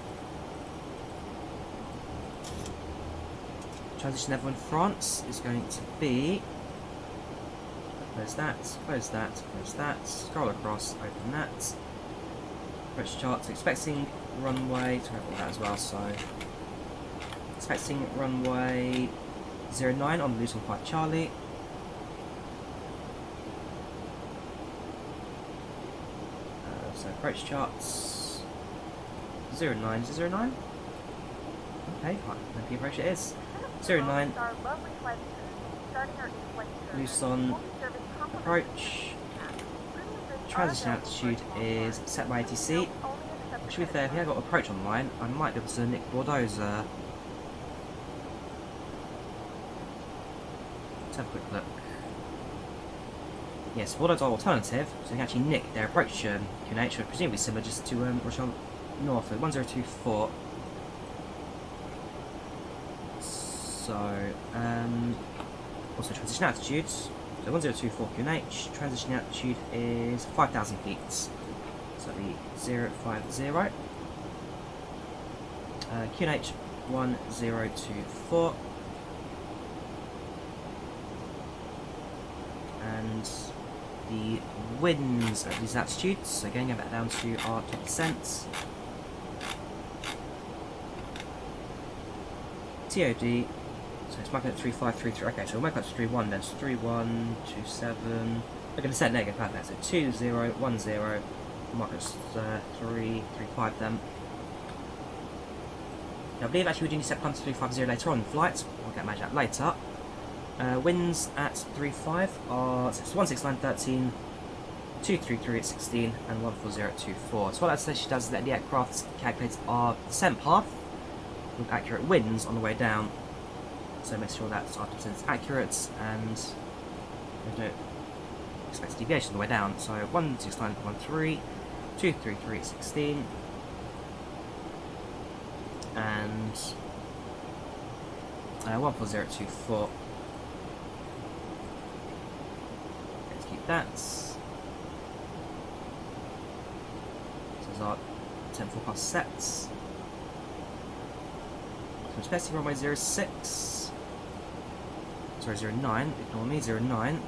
Transition level in France is going to be, close that, close that, close that, scroll across, open that. Approach charts, expecting runway, to have all that as well, so expecting runway 09 on the loose on 5 Charlie. So approach charts 09, is it 09? Okay, let me approach it is. 09, Luzon approach, transition altitude is set by ATC. To be fair, if you have got approach online, I might be able to nick Bordeaux's. Let's have a quick look. Yes, Bordeaux's are alternative, so you can actually nick their approach QNH, which presumably similar just to Rochelle North, 1024. So, also transition altitude, so 1024 QNH, transition altitude is 5,000 feet, so the 050, QNH 1024, and the winds at these altitudes, so again go back down to our top descent, TOD. So it's marking at 3533. Okay, so we'll make that to 31 then. So 3127. We're going to set negative like that. So 2010. Mark it 335 then. Now, I believe actually we do need to set plan to 350 later on in flight. We'll get magic later. Winds at 35 are 16913, 233 at 16, and 140 at 24. So what that essentially does is let the aircraft calculate our descent path with accurate winds on the way down. So make sure that our descent is accurate and there's no expected deviation on the way down. So 16913, 233 at 16, and 140 at 24. that. So there's our 10 forecast sets. So it's best runway 06. Sorry, 09. Ignore me, 09.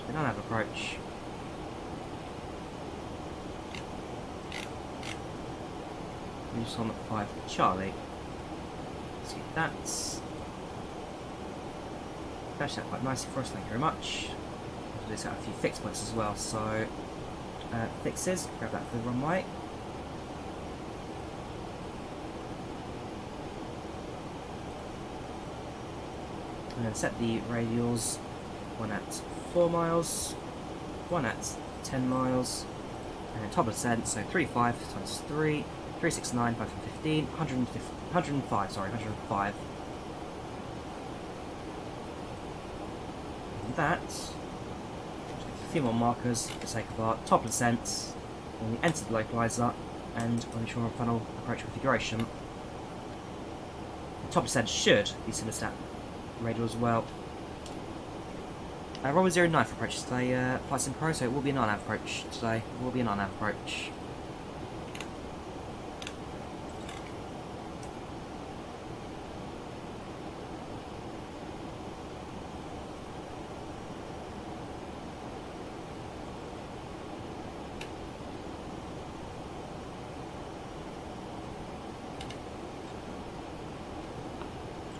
We don't have approach. We just on at 5 for Charlie. See that's. Dashed that quite nicely for us, thank you very much. We've got a few fix points as well, so fixes, grab that for the runway. And then set the radials, one at 4 miles, one at 10 miles, and then top of descent, so 35 times 3, 369, 515, 105, sorry, 105. And that, a few more markers for the sake of our top descent, when we enter the localizer, and when we show our final approach configuration. The top descent should be simulstat radial as well. Runway 09 for approach today, Flight Sim Pro, so it will be a non-av approach today. It will be a non-av approach.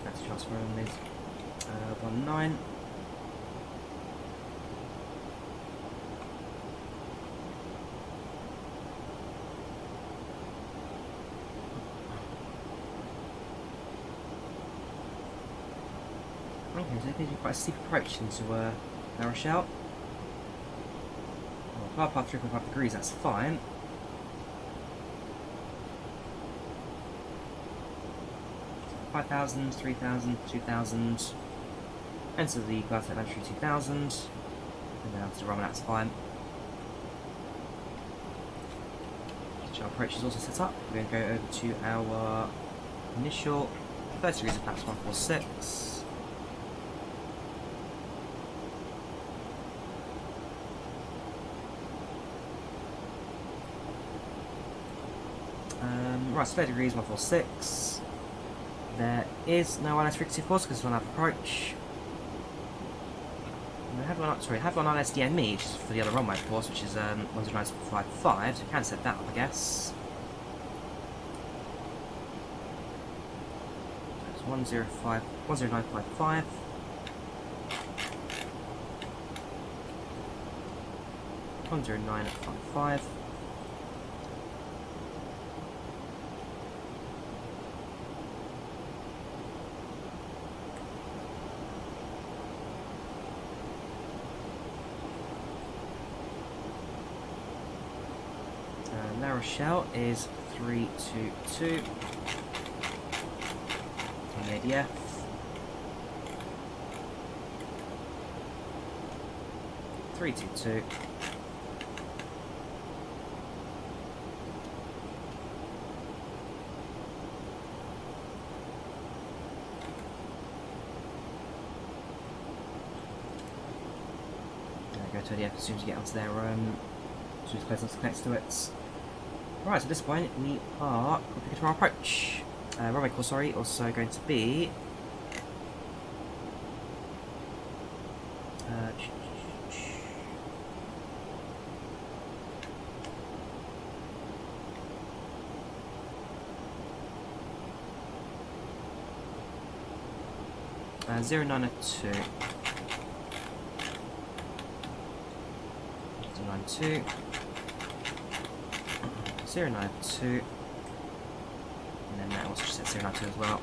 That's transfer on these. 19. Okay, so it gives you quite a steep approach into Rochelle. Well, path 3.5 degrees, that's fine. So 5,000, 3,000, 2,000. Enter the class at entry 2,000. And now to run, that's fine. Our approach is also set up. We're going to go over to our initial 30 degrees of flaps 146. Right, so 30 degrees, 146. There is no ILS frequency force because it's on approach. And I have one, sorry, I have one ILS DME, which is for the other runway force, which is 109.55, so we can set that up, I guess. So it's 109.55. $109.55. Rochelle is 322 on the ADF. Three, two, two. Go to ADF as soon as you get onto their as soon as Close connects to it. Right, so at this point we are configured for our approach. Runway course, sorry, also going to be 0902. 092. 092, and then that also just set 092 as well.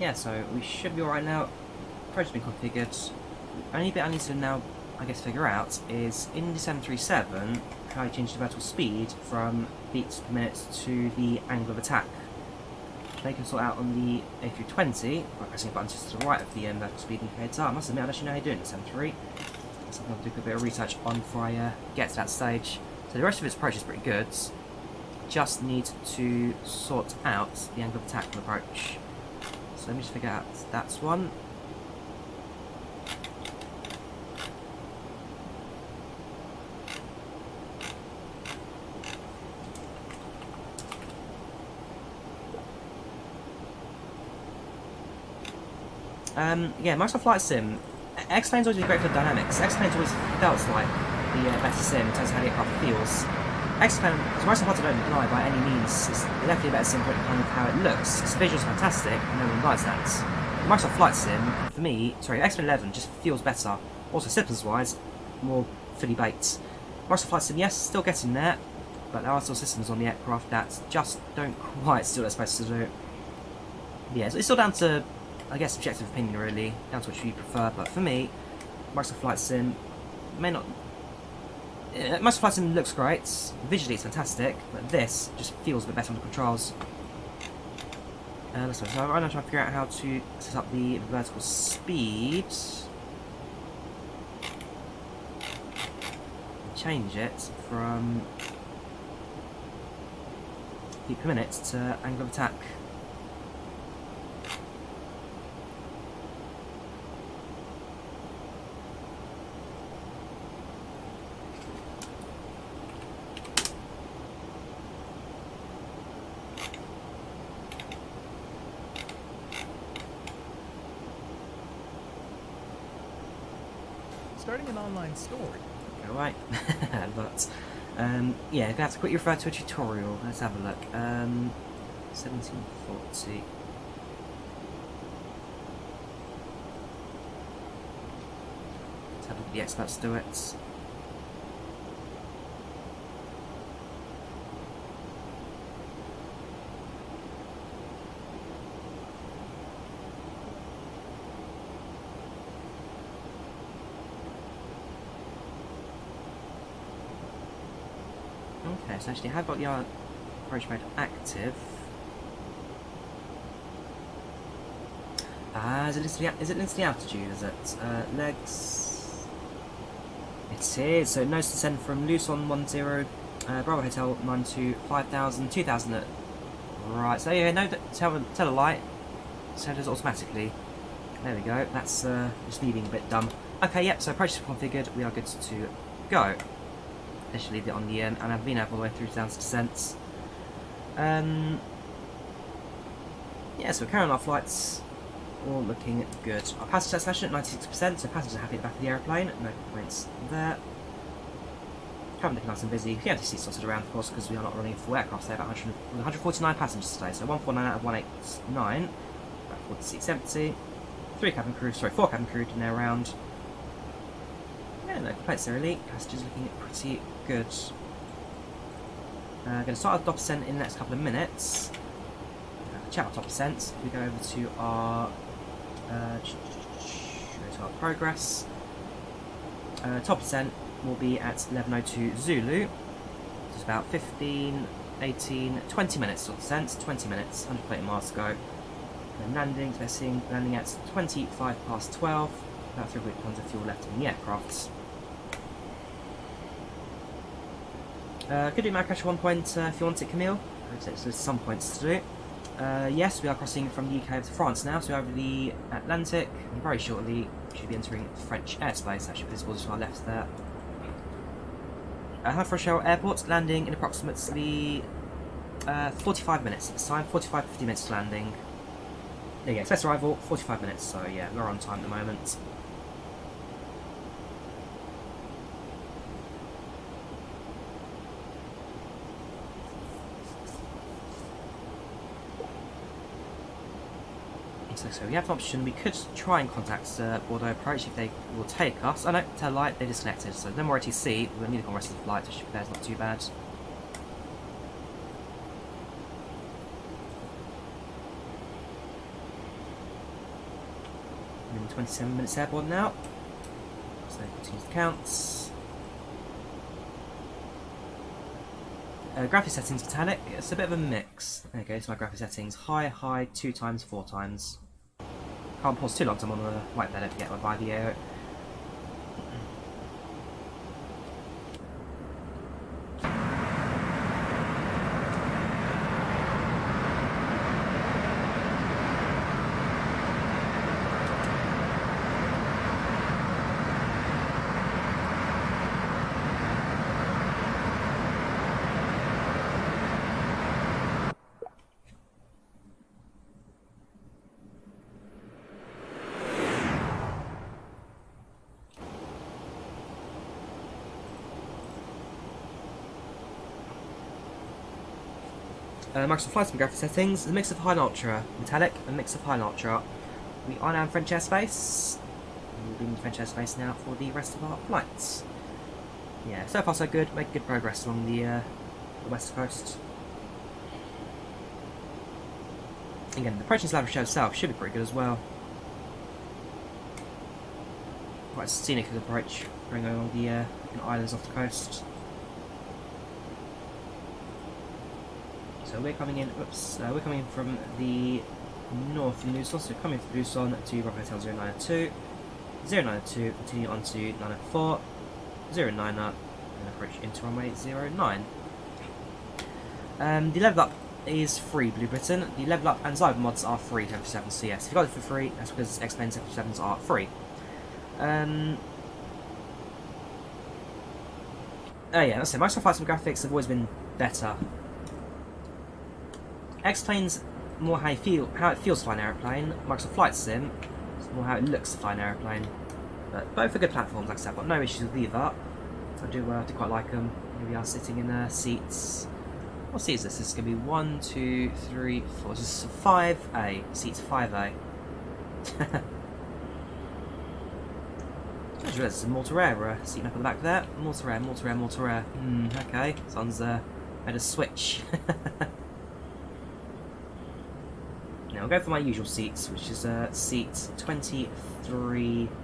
yeah, so we should be alright now. Approach has been configured. Only bit I need to now, I guess, figure out is in the 737 how I change the vertical speed from beats per minute to the angle of attack. They can sort out on the A320 by pressing a button just to the right of the vertical speed indicator. I must admit, I don't actually know how you do it in the 73. That's something I'll do a bit of research on before I get to that stage. So the rest of its approach is pretty good. Just need to sort out the angle of attack and approach. So let me just figure out that's one. Yeah, Microsoft Flight Sim. X-Plane's always been great for dynamics. X-Plane's always felt like the better sim in terms of how the aircraft feels. X-Plane, as Microsoft Flight don't deny by any means, it's definitely a better sim for kind of how it looks. Its visuals fantastic, no one denies that. Microsoft Flight Sim, for me, sorry, XP11 just feels better. Also, systems-wise, more fully baked. Microsoft Flight Sim, yes, still getting there, but there are still systems on the aircraft that just don't quite do what they're supposed to do. Yeah, so it's still down to, I guess, subjective opinion really, down to which you prefer, but for me, Microsoft Flight Sim may not... Microsoft Flight Sim looks great, visually it's fantastic, but this just feels a bit better on the controls. So I'm trying to figure out how to set up the vertical speed. Change it from feet per minute to angle of attack. Starting an online store. Alright, but yeah, you're gonna have to quickly refer to a tutorial. Let's have a look. 1740. Let's have a look at the experts do it. Okay, so actually I have got the approach mode active. Is it linked to the altitude, is it? Legs... It is, so nose to descend from Luzon 10, Bravo Hotel 92, 5000, 2000 right, so yeah, no, tell a light, so it does automatically. There we go, that's just me being a bit dumb. Okay, yep, so approach is configured, we are good to go. Let's leave it on the and I've been all the way through down to descents. Yeah, so we're carrying on our flights, all looking good. Our passenger satisfaction at 96%, so passengers are happy at the back of the aeroplane, no complaints there. Currently looking nice and busy. The empty seats dotted around, of course, because we are not running a full aircraft today, about 149 passengers today, so 149 out of 189, about 40 seats empty. 4 cabin crew in there around. Yeah, no complaints there really. Passengers looking pretty good. Going to start our top percent in the next couple of minutes. Chat our top percent. We go over to our progress. Top percent will be at 11:02 Zulu. It's about 15, 18, 20 minutes top percent. 20 minutes. 120 miles to go. Then landing. They're seeing landing at 25 past 12. About 3 tons of fuel left in the aircraft. Could do my pressure 1 point if you want it, Camille. There's some points to do. Yes, we are crossing from the UK over to France now, so we're over the Atlantic, and very shortly we should be entering French airspace. That should be visible just to our left there. Rochelle Airport, landing in approximately 45 minutes at this time, 45-50 minutes to landing. There you go, express arrival, 45 minutes, so yeah, we're on time at the moment. So we have an option, we could try and contact Bordeaux Approach if they will take us. Oh no, tell a light, they disconnected, so no more ATC, we'll need to go on the rest of the flight, which is not too bad. 27 minutes airborne now. So continue the counts. Graphics settings Metallic, it's a bit of a mix. There you go, so my graphics settings high, high, 2 times, 4 times. Can't pause too long because I'm on the white bed, don't forget my IVAO. Microsoft Flight Sim graphic settings, a mix of high and ultra, metallic, a mix of high and ultra. We are now in French airspace. We'll be in French airspace now for the rest of our flights. Yeah, so far so good, making good progress along the west coast. Again, the approaching to Rochelle itself should be pretty good as well. Quite a scenic approach, going along the islands off the coast. So we're coming in. We're coming in from the north from Luzon. So coming from Luzon to Bravo Hotel 092, 092, continue on to 904, 09er, and approach into runway 09. The LevelUp is free, Blue Britain. The LevelUp and Zyber mods are free to F7 CS. If you got it for free, that's because X-Men F7s are free. Yeah, let's say Microsoft Flight Sim graphics have always been better. X-Plane's more how it feels to fly an aeroplane. Microsoft Flight Sim is more how it looks to fly an aeroplane. But both are good platforms, like I said. I've got no issues with either. I do quite like them. Here we are sitting in seats. What seat is this? This is going to be 1, 2, 3, 4. This is 5A. Seats 5A. I just realised there's a Mortar seat up at the back there. Mortar. Okay. Someone's made a switch. Now I'll go for my usual seats, which is seat 23F.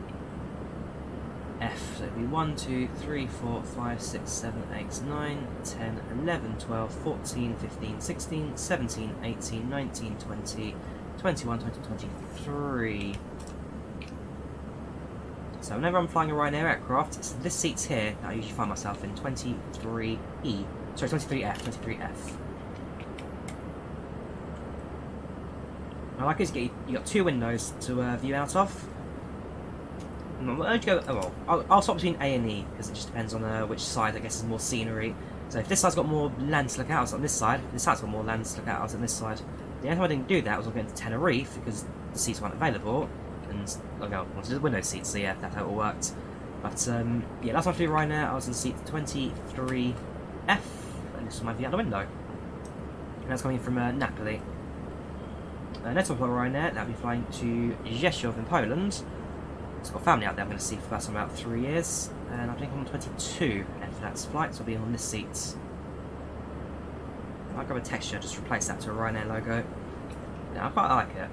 So it'll be 1, 2, 3, 4, 5, 6, 7, 8, 9, 10, 11, 12, 14, 15, 16, 17, 18, 19, 20, 21, 22, 23. So whenever I'm flying a Ryanair aircraft, it's this seat's here that I usually find myself in 23E. Sorry, 23F. I like is you got 2 windows to view out of. I'll swap between A and E because it just depends on which side I guess is more scenery. So if this side's got more land to look out on this side, this side's got more land to look out on this side. The only time I didn't do that was I went to Tenerife because the seats weren't available, and I wanted the window seats. So yeah, that's how it all worked. But yeah, last time I flew Ryanair, I was in seat 23F, and this was my view out the window. And that's coming from Napoli. Next time I fly Ryanair, that'll be flying to Rzeszów in Poland. It's got family out there I'm going to see for about 3 years, and I think I'm on 22 after that flight, so I'll be on this seat. I'll grab a texture, just replace that to a Ryanair logo. Yeah, I quite like it.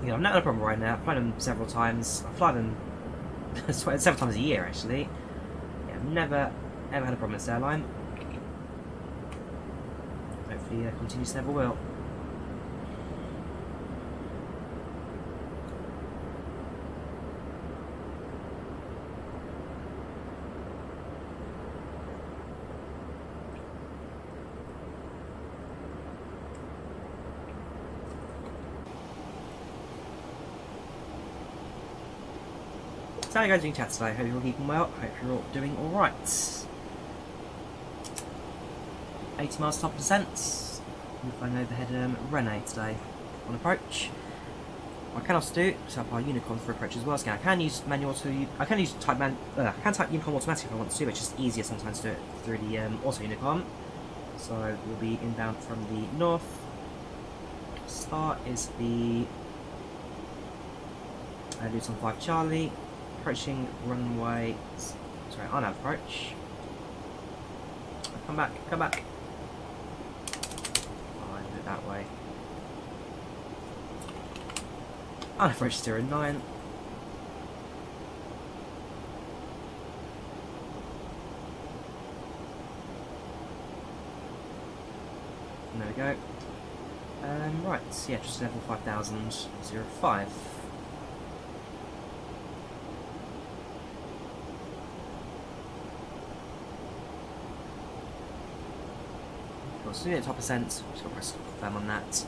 You know, I've never had a problem with Ryanair. I've flown them several times. I fly them several times a year actually. Yeah, I've never ever had a problem with this airline. Hopefully continues, never will. So how are you guys doing, chat today? Hope you're all keeping well. Hope you're all doing alright. 80 miles top percent. We're flying overhead Rennes today on approach. What I can also do is set up our Unicorn for approach as well. So I can use manual to. I can use type Unicorn automatic if I want to, but it's just easier sometimes to do it through the auto Unicorn. So we'll be inbound from the north. Start is the Luton 5 Charlie. Approaching runway. Sorry, on approach. Come back. Oh, I do it that way. On approach 09. Right, yeah, just level 5005. Of course, we top percent, just got to press confirm on that.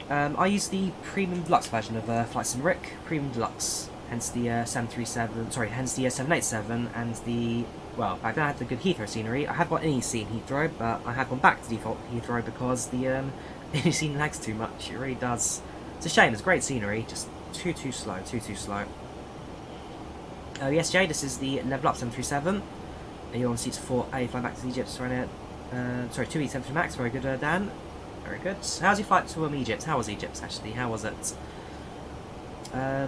I use the Premium Deluxe version of Flight Sim Rick, Premium Deluxe, hence the 737, sorry, hence the 787 and the, well, back then I had the good Heathrow scenery. I have got NEC in Heathrow, but I have gone back to default Heathrow because the NEC lags too much, it really does. It's a shame, it's great scenery, just too slow, too slow. Yes, Jay, this is the LevelUp 737. You're on seats 4A, flying back to Egypt, sorry, 2E73 Max, very good, Dan. Very good. How's your flight to Egypt? How was Egypt, actually? How was it? Yeah,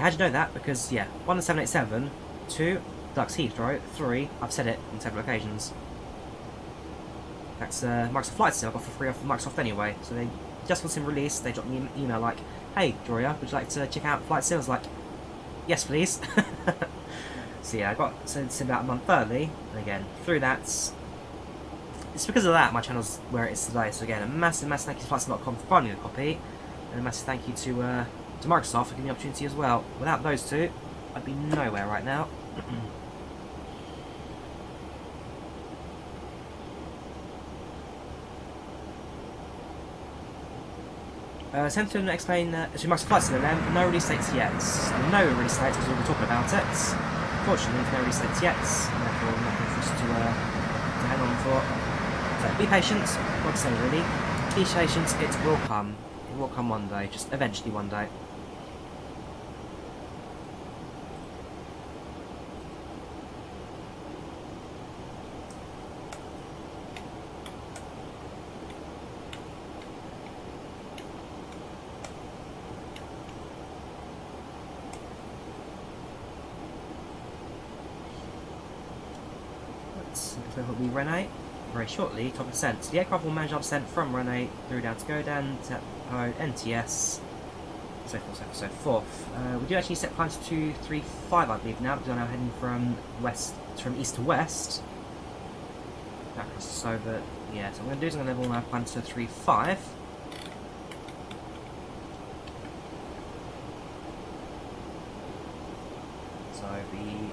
how'd you know that? Because, yeah, 1 and 787, 2, Deluxe Heathrow, 3, I've said it on several occasions. That's Microsoft Flight Sim I got for free off of Microsoft anyway. So they just once in release, they dropped me an email like, hey, Drawyah, would you like to check out Flight Sim? I was like, yes, please. So yeah, I got sent Sim about a month early, and again, through that, it's because of that my channel's where it is today. So again, a massive thank you to FlightSim.com for finding a copy, and a massive thank you to Microsoft for giving me the opportunity as well. Without those two, I'd be nowhere right now. Sent to explain to Microsoft Flight Sim, no release dates yet. No release dates because we'll be talking about it. Fortunately, no release dates yet, and therefore nothing for us to hang on for. So be patient, what to say really. Be patient, it will come. It will come one day, just eventually one day. So it'll be Renee very shortly, top percent. So the aircraft will manage our descent from Renee through down to Godan, Tepo, NTS, so forth, so forth. We do actually set plans to 235, I believe now, because we're now heading from east to west. That crosses over. Yeah, so what I'm going to do is I'm going to level our plans to 35. So the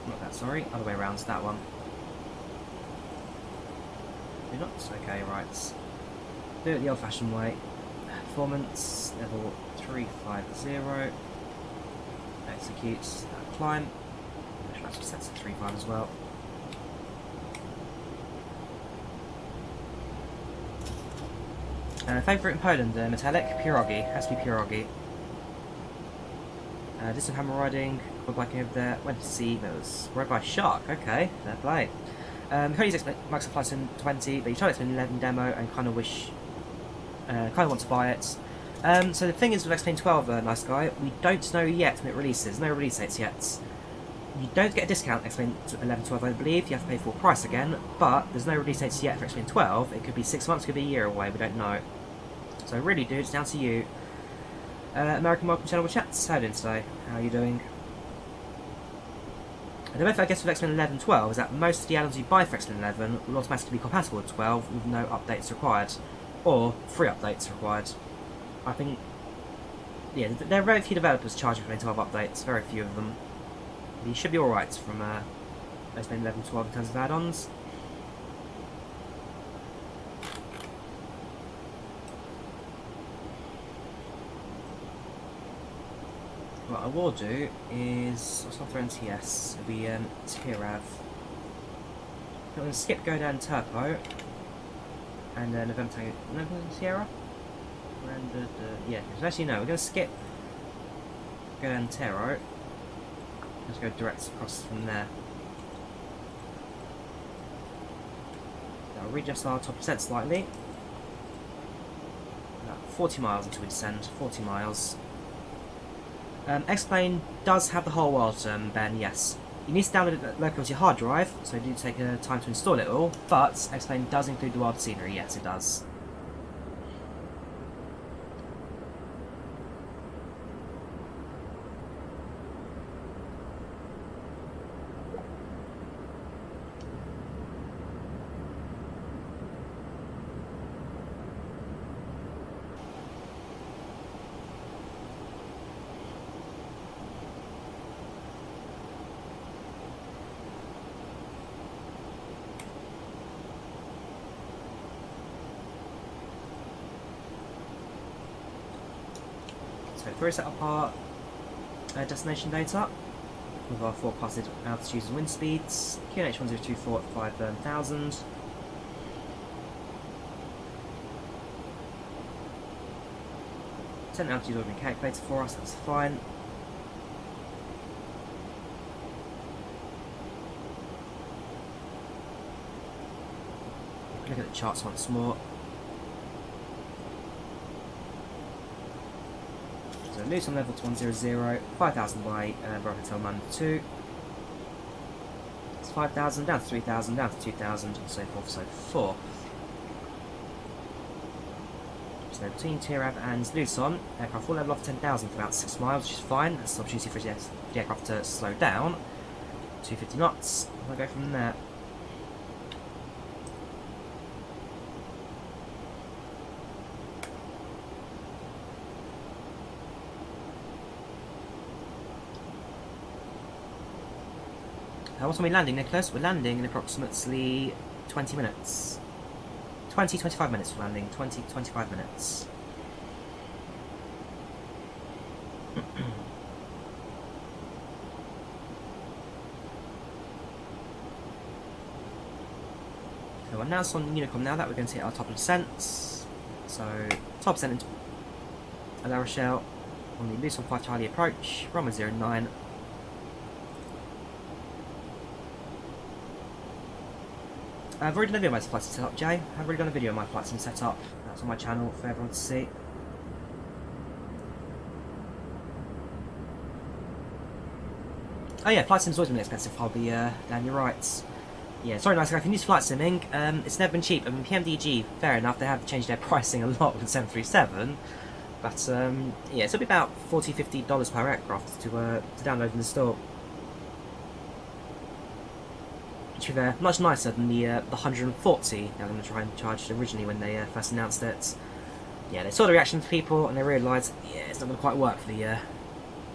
not that, sorry, other way around, that one. Maybe not? Okay, right. Do it the old-fashioned way. Performance, level 350. Executes that climb. I should actually set to 35 as well. Favourite in Poland, metallic, pierogi. Has to be pierogi. Did some hammer riding, quad biking over there, went to sea, that was rode by a shark, okay, fair play. Currently use Microsoft Flight Sim 20, but you tried XP11 demo and kind of want to buy it. So the thing is with XP12, nice guy, we don't know yet when it releases, no release dates yet. You don't get a discount XP11 12, I believe, you have to pay full price again, but there's no release dates yet for XP12, it could be 6 months, it could be a year away, we don't know. So really dude, it's down to you. American welcome channel chats, how are you doing today? How are you doing? The benefit I guess with XP11 12 is that most of the add-ons you buy for XP11 will automatically be compatible with 12 with no updates required, or free updates required. I think, yeah, there are very few developers charging for 12 updates, very few of them. You should be alright from XP11 12 in terms of add-ons. What I will do is, I'll start through NTS, it'll be Tirav. I'm going to skip go down Turpo, and then November Sierra? Yeah, actually no, we're going to skip go down Tero, just go direct across from there. I'll readjust our top percent slightly. About 40 miles until we descend, 40 miles. X-Plane does have the whole world, Ben, yes. You need to download it locally to your hard drive, so do take time to install it all, but X-Plane does include the world scenery, yes it does. So if we set up our destination data with our forecasted altitudes and wind speeds, QNH1024 at 5,000. Altitude already been calculated for us, that's fine. Look at the charts once more. So Luton level to 100, 5,000 by Bravo Hotel Man 2. It's 5,000, down to 3,000, down to 2,000, and so forth, so forth. So between Tirab and Luton, aircraft will level off 10,000 for about 6 miles, which is fine. That's an opportunity for the aircraft to slow down. 250 knots, we'll go from there. What time are we landing, Nicholas? We're landing in approximately 20 minutes. 20-25 minutes for landing. 20-25 minutes. So we're announced on Unicom now that we're going to hit our top of descents. So top descent into La Rochelle on the Luton 5 Charlie approach. Runway 09. I've already done a video of my flight sim setup, Jay. I've already done a video of my flight sim setup. That's on my channel for everyone to see. Oh yeah, flight sim's always been expensive, Hobby, Dan, you're right. Yeah, sorry nice guy, if you use flight simming, it's never been cheap. I mean, PMDG, fair enough, they have changed their pricing a lot with the 737. But, yeah, it's be about $40–50 per aircraft to download and install. Which are much nicer than the 140 they're going to try and charge originally when they first announced it. Yeah, they saw the reaction to people and they realised, yeah, it's not going to quite work for the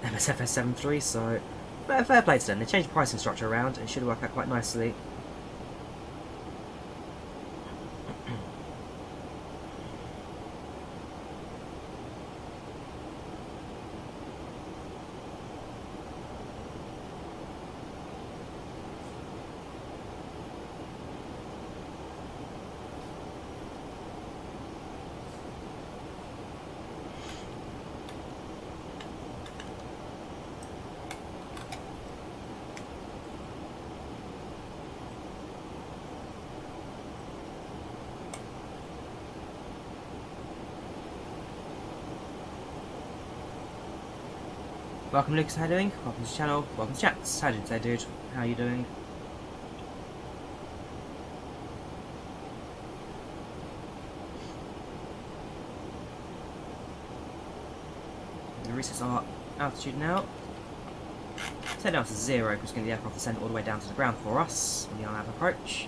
MSFS 73, so fair play to them. They changed the pricing structure around and it should work out quite nicely. Welcome Lucas, how you doing? Welcome to the channel, welcome to chats. How you doing today, dude? How are you doing? I'm going to reset our altitude now. Set down to 0 because we're going to get the aircraft descend all the way down to the ground for us on the IVAO approach.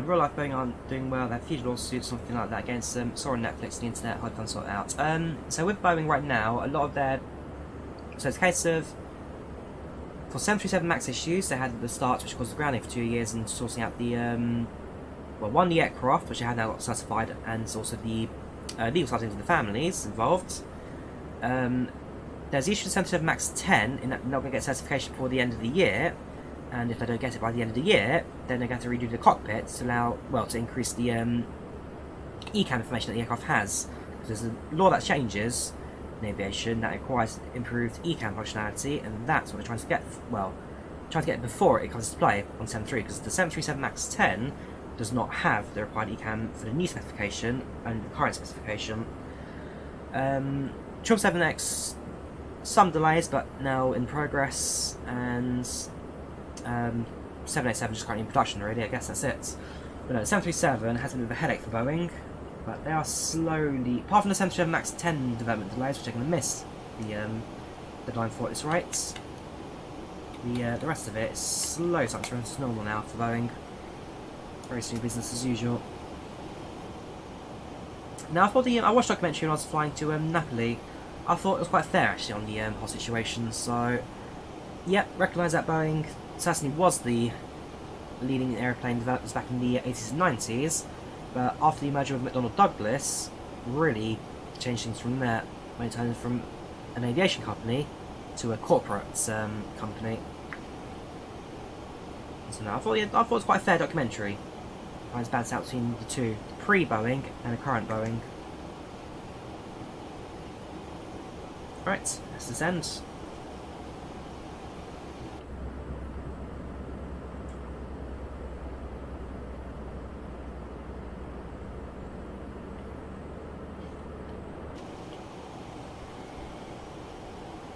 Real life Boeing aren't doing well, they have huge lawsuits, something like that against them. Saw on Netflix, the internet, I've done sort out. So with Boeing right now, a lot of their... So it's a case of... For 737 MAX issues, they had at the start, which caused the grounding for 2 years, and sorting out the... well, one, the aircraft, which they had now got certified, and also the legal side of the families involved. There's the issue of 737 MAX 10, in that they're not going to get certification before the end of the year. And if they don't get it by the end of the year, then they're going to redo the cockpits to allow, well, to increase the ECAM information that the aircraft has. Because there's a law that changes in aviation that requires improved ECAM functionality, and that's what they're trying to get, well, trying to get before it comes to play on 73, because the 737 MAX 10 does not have the required ECAM for the new specification and the current specification. 777X, some delays, but now in progress, and 787 just currently in production already, I guess that's it. But no, the 737 has a bit of a headache for Boeing, but they are slowly, apart from the 737 MAX 10 development delays, which are going to miss the deadline for its rights, the rest of it is slow to return to normal now for Boeing. Very soon business as usual. Now, I thought I watched a documentary when I was flying to Napoli. I thought it was quite fair actually on the whole situation. So, yep, recognise that Boeing certainly was the leading aeroplane developers back in the 80s and 90s, but after the merger with McDonnell Douglas, really changed things from there, when it turned from an aviation company to a corporate company. So no, I thought it was quite a fair documentary. I was balanced out between the two, the pre-Boeing and the current Boeing. Right, let's descend.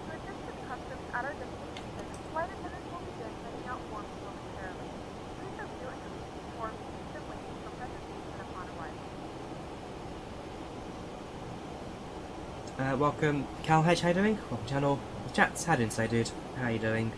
For distant customs at our destination, flight attendants will begin handing out forms momentarily. Please review and complete these forms instantly for presentation upon arrival. Welcome, Cal H, how you doing? Welcome channel. Chats, how you doing today, dude? How you doing?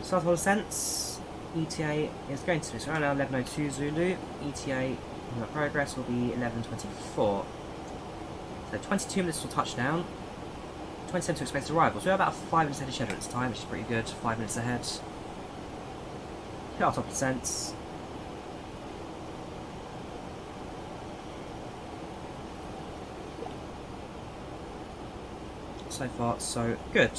Start all sense. ETA is going to be around 11:02 Zulu. ETA in the progress will be 11:24. So 22 minutes till touchdown. 27 to expected arrival. So we're about 5 minutes ahead of schedule at this time, which is pretty good. 5 minutes ahead. Hit our top percents. So far, so good.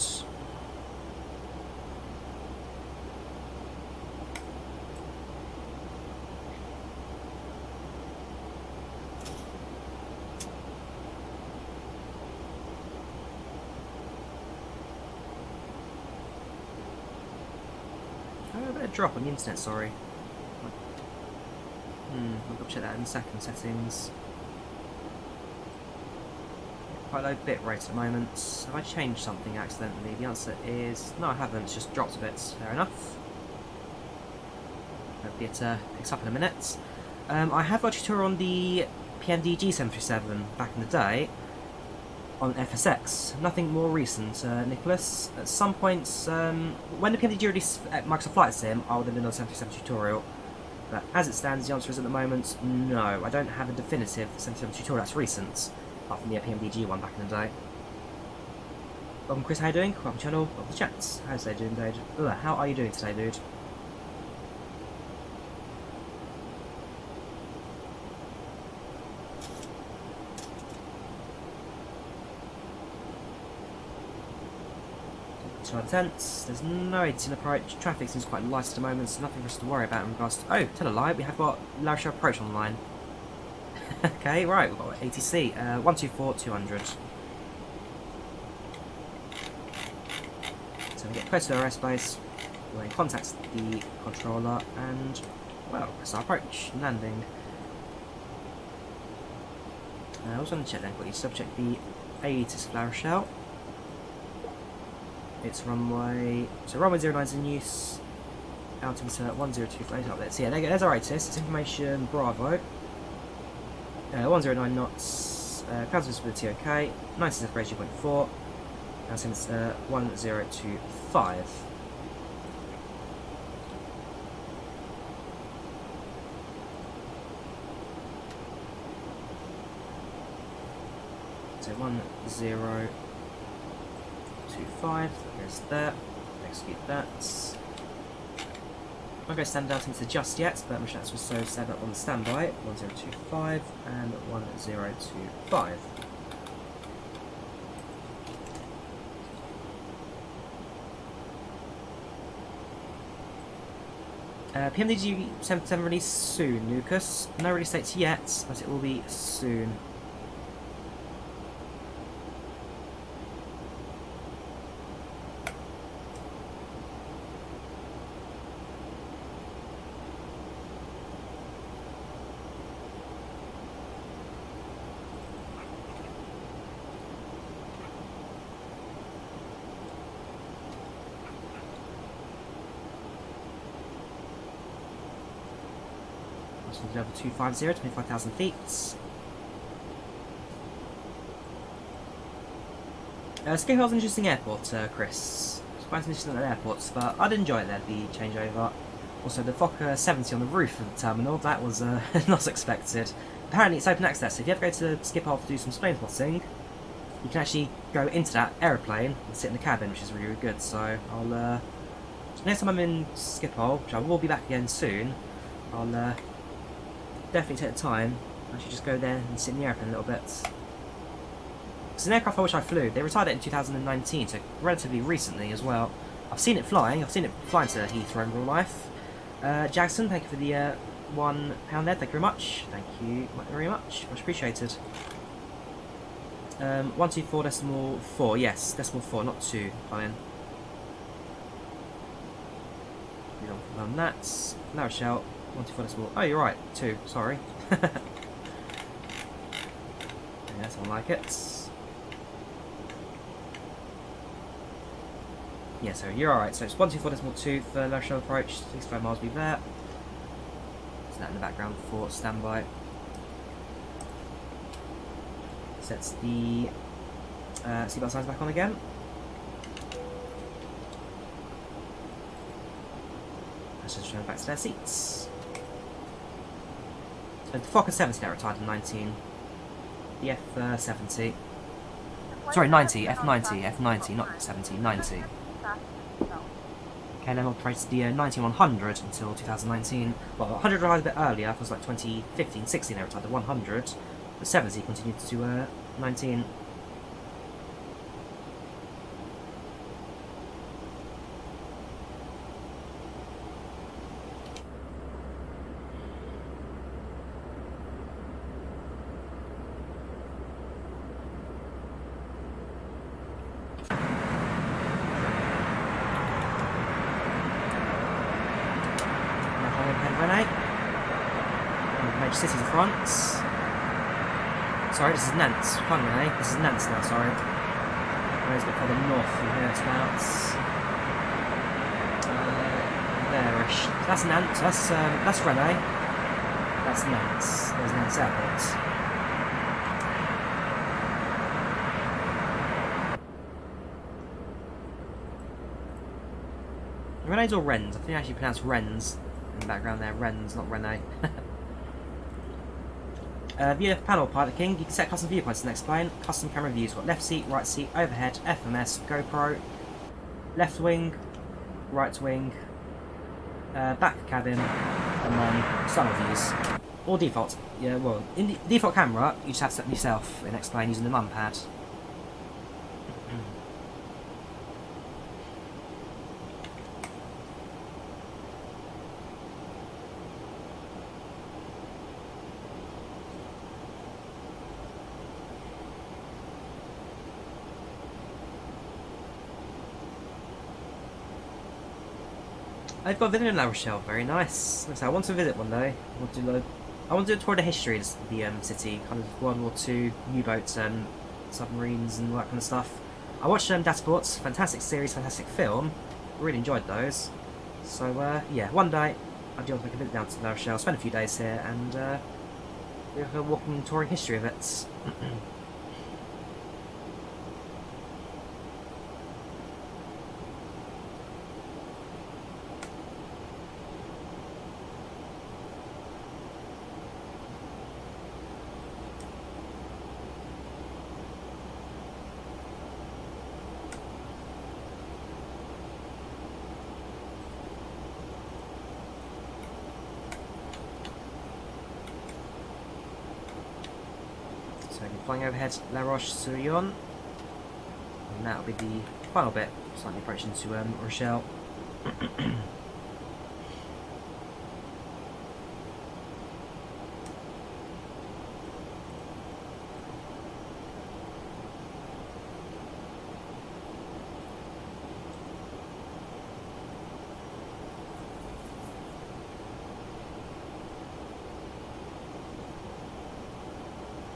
Drop on the internet, sorry. I'll double check that in a second. Settings. Quite low bit rate at the moment. Have I changed something accidentally? The answer is no, I haven't. It's just dropped a bit. Fair enough. Hope it picks up in a minute. I have got a tutorial on the PMD G737 back in the day on FSX. Nothing more recent, Nicholas. At some points, when the PMDG released Microsoft Flight Sim, I would have done a 737 tutorial. But as it stands, the answer is at the moment, no. I don't have a definitive 737 tutorial that's recent, apart from the PMDG one back in the day. Welcome, Chris. How you doing? Welcome, channel. Welcome to chats. How's they doing, dude? How are you doing today, dude? Intense. There's no ATC approach. Traffic seems quite light at the moment, so nothing for us to worry about in regards to... Oh, tell a lie, we have got Rochelle approach on the line. Okay, right, we've got ATC, 124-200. So we get close to our airspace, we'll then contact the controller, and, well, press our approach, landing. I was going to check then, quickly, subject the ATC for Rochelle. It's runway, so runway 09 is in use, altimeter 102 up there. So yeah, there's our ATIS, it's information Bravo, 109 knots, clouds visibility okay, 90 separation 0.4, altimeter 1025. So 1025, that goes there, execute that. won't go stand down to just yet, but my shots also stand up on the standby, 1025 and 1025. PMDG 77 release soon, Lucas. No release dates yet, but it will be soon. Level 250, 25,000 feet. Schiphol was an interesting airport, Chris. It's quite interesting at airports, but I'd enjoy it there, the changeover. Also, the Fokker 70 on the roof of the terminal, that was not expected. Apparently, it's open access. If you ever go to Schiphol to do some plane spotting, you can actually go into that aeroplane and sit in the cabin, which is really, really good. So, I'll next time I'm in Schiphol, which I will be back again soon, I'll definitely take the time and actually just go there and sit in the airplane a little bit. It's an aircraft I wish I flew. They retired it in 2019, so relatively recently as well. I've seen it flying. I've seen it flying to Heathrow in real life. Jackson, thank you for the £1 there. Thank you very much. Thank you very much. Much appreciated. 124.4. Yes, decimal 4, not 2. Fine. We don't run that. La Rochelle. 124.4. Oh, you're right. 2. Sorry. Yeah, someone like it. Yeah, so you're alright. So it's 124.2 for La Rochelle approach. 65 miles be there. Is that in the background for standby? Sets the seatbelt signs back on again. Let's just turn back to their seats. So the Fokker 70 that retired in 19. The F70. Sorry, 90. F90, not 70. 90. Okay, then operated the 19100 until 2019. Well, 100 arrived a bit earlier. It was like 2015, 16. They retired the 100. The 70 continued to 19. Major cities of France. Sorry, this is Nantes. Pardon me, this is Nantes now, sorry. Where's a bit further north from here, it's about there-ish. So that's Nantes, that's Rennes. That's Nantes. There's Nantes Airport. Rennes or Rennes? I think I actually pronounced Rennes in the background there. Rennes, not Rennes. View panel, Pilot King. You can set custom viewpoints in the next plane. Custom camera views. Got left seat, right seat, overhead, FMS, GoPro, left wing, right wing, back cabin, and then summer views. Or default. Yeah, well, in the default camera, you just have to set them yourself in next plane using the mum pad. I've got a visit in La Rochelle, very nice. Like I want to visit one day. I want to do a tour of the history of the city, kind of World War II, U-boats, submarines and all that kind of stuff. I watched Dataports, fantastic series, fantastic film. Really enjoyed those. So yeah, one day I'd like to make a visit down to La Rochelle, spend a few days here, and do a walking and touring history of it. So we're flying overhead La Roche-sur-Yon, and that'll be the final bit, slightly approaching to Rochelle.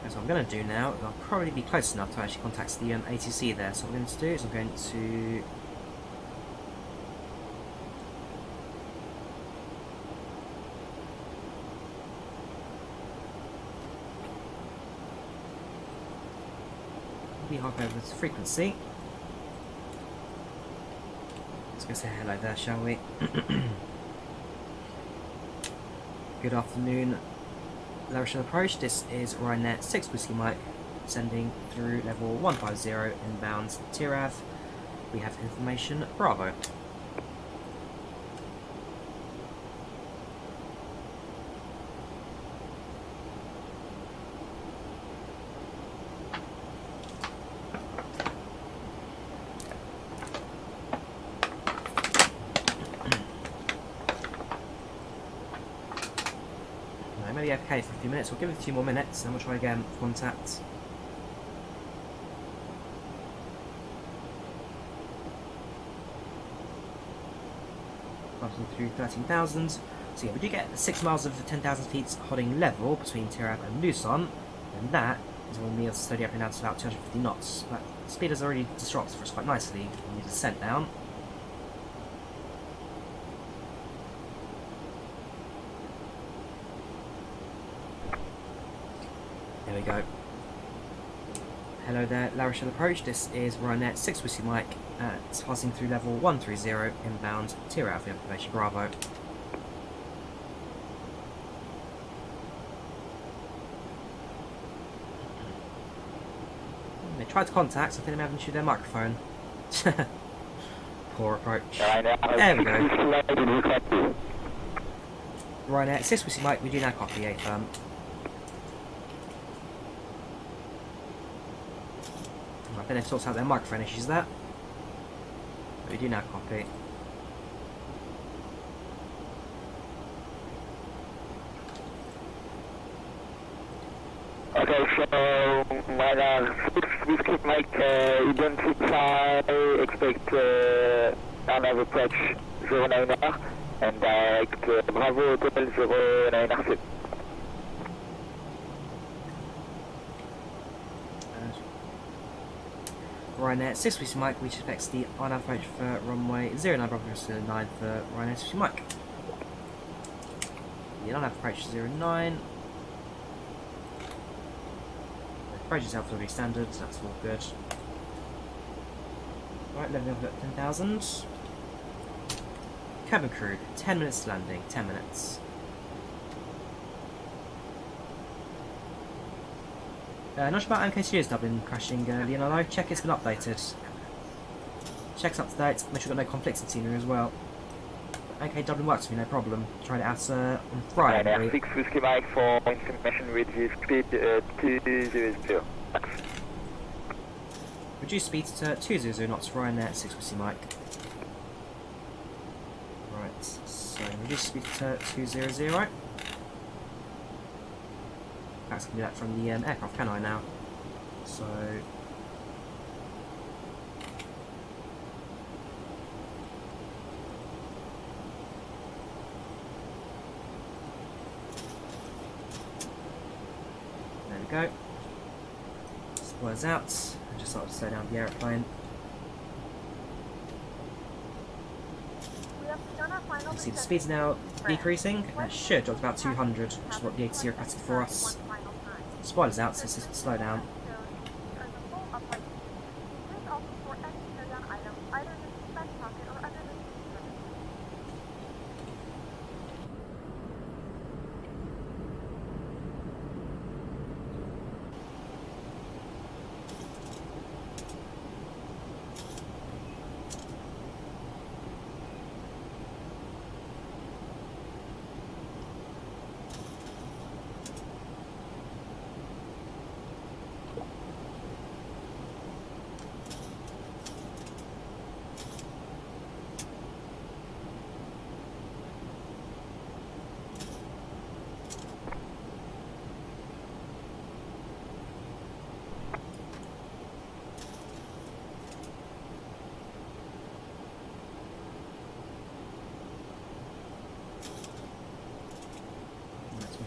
So what I'm going to do now, I'll probably be close enough to actually contact the ATC there. So what I'm going to do is I'm going to hop over to frequency. Let's go say hello there, shall we? Good afternoon, La Rochelle approach. This is Ryanair 6 Whiskey Mike, sending through level 150 inbound TRAV. We have information, Bravo. Maybe okay for a few minutes. We'll give it a few more minutes, and we'll try again for contact. Passing through 13,000. So yeah, we do get 6 miles of the 10,000 feet holding level between Tirab and Luson, and that is when we'll slowly up and down to about 250 knots. But the speed has already dropped for us quite nicely when we descent down. There we go. Hello there, La Rochelle approach. This is Ryanair 6 Whiskey Mike, passing through level 130 inbound TRAV. We have information, Bravo. They tried to contact, so I think they may have issued their microphone. Poor approach. There we go. Ryanair 6 Whiskey Mike, we do now copy, firm. I think they've sorted out their microphone issues there. But we do now copy. Okay, so Ryanair 6 Whiskey Mike, identify, expect another approach 09R and direct Bravo Hotel 09R7. Ryanair 6 Whiskey Mike, which expects the on approach for runway 09 Bravo 9 for Ryanair 6 Whiskey Mike. The on approach 09. The approach is already standard, so that's all good. Right, leveling up at 10,000. Cabin crew, 10 minutes to landing, 10 minutes. Not sure about MK Studios Dublin crashing, Leonardo. Check it's been updated. Check's up to date, make sure we've got no conflicts in scenery as well. MK Dublin works for me, no problem. Tried it out on Friday. Ryanair 6 Whiskey Mike for information with the speed 200. Reduce speed to 200 knots for Ryanair 6 Whiskey Mike. Right, so reduce speed to 200. I can do that from the aircraft, can I now? So there we go. Spoilers out. I just started to slow down the aeroplane. We have begun our final You can see the descent speed's now sequence. decreasing, and it should drop to about 200, which is what the ATC requested for us. Spoilers out, so it's just slow down.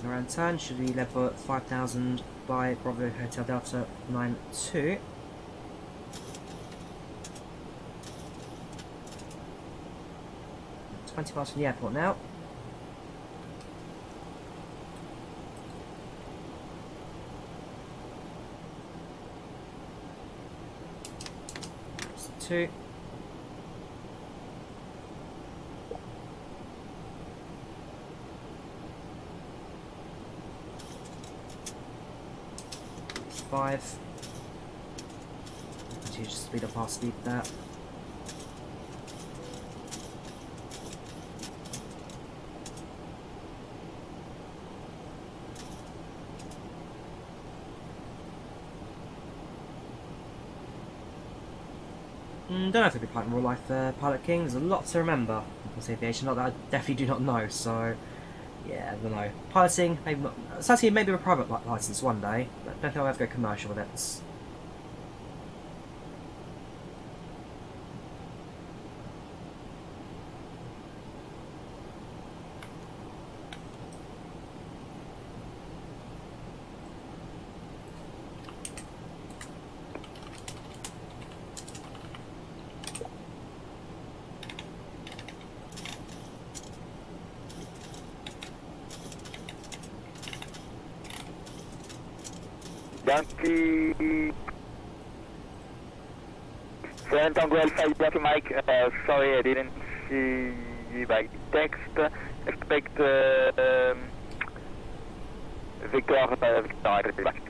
around turn should be level at 5,000 by Bravo Hotel Delta 92. $20 from the airport now. That's 2. That's 5. Continue to speed up our speed there. Don't know if it'll be quite in real life Pilot King. There's a lot to remember with aviation, not that I definitely do not know, so yeah, I don't know. Piloting, maybe not, it's actually maybe a private license one day, but don't think I'll have to go commercial with it. Yankee 7 Tango Alpha Yankee Mike, sorry I didn't see you by text. Expect Victor back.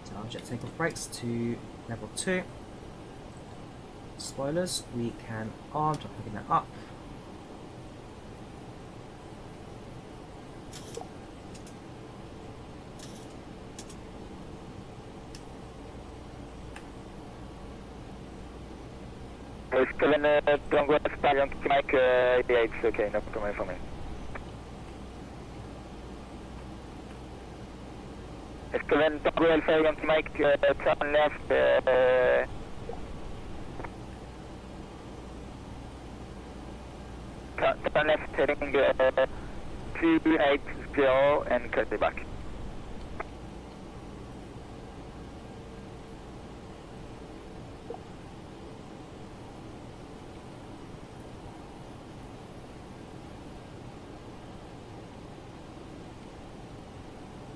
So I'll jet take off brakes to level 2. Spoilers, we can arm, try picking that up. Seven Tango Alpha Yankee Mike, yeah, it's okay, no problem for me. Seven Tango Alpha Yankee Mike, turn left, turn left heading 280 and cut it back.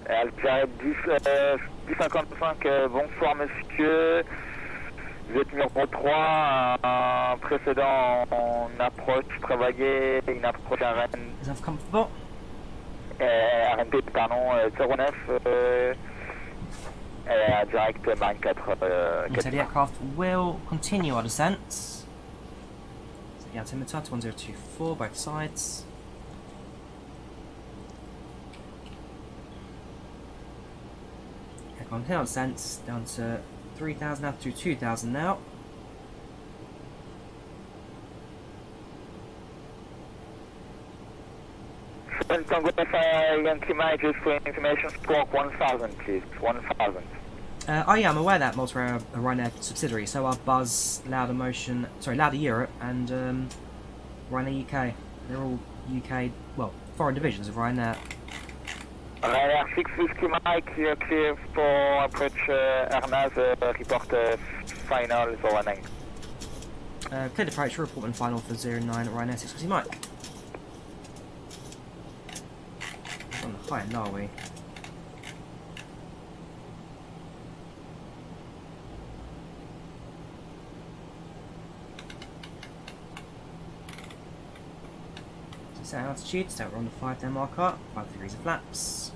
Alpha 1055, bonsoir monsieur. Vous êtes numéro 3, un précédent en approche travaillée, une approche à Rennes. Is that comfortable? RNP, pardon, 09, direct Marine 4. So the aircraft will continue our descent. So the altimeter to 1024, both sides. Continue our descent down to 3,000 now to 2,000 now. Tango Alpha Yankee Mike, just for information, squawk 1,000 please, 1,000. Oh yeah, I'm aware that Malta are a Ryanair subsidiary, so are Buzz, Lauda Motion, sorry, Lauda Europe and Ryanair UK. They're all UK, well, foreign divisions of Ryanair. Ryanair 6 Whiskey Mike, you're clear for approach Arnaz, report final for 19. Cleared approach, report and final for 09 Ryanair 6 Whiskey Mike. On the high end, are we? So set altitude, so we're on the 5 down marker, 5 degrees of flaps.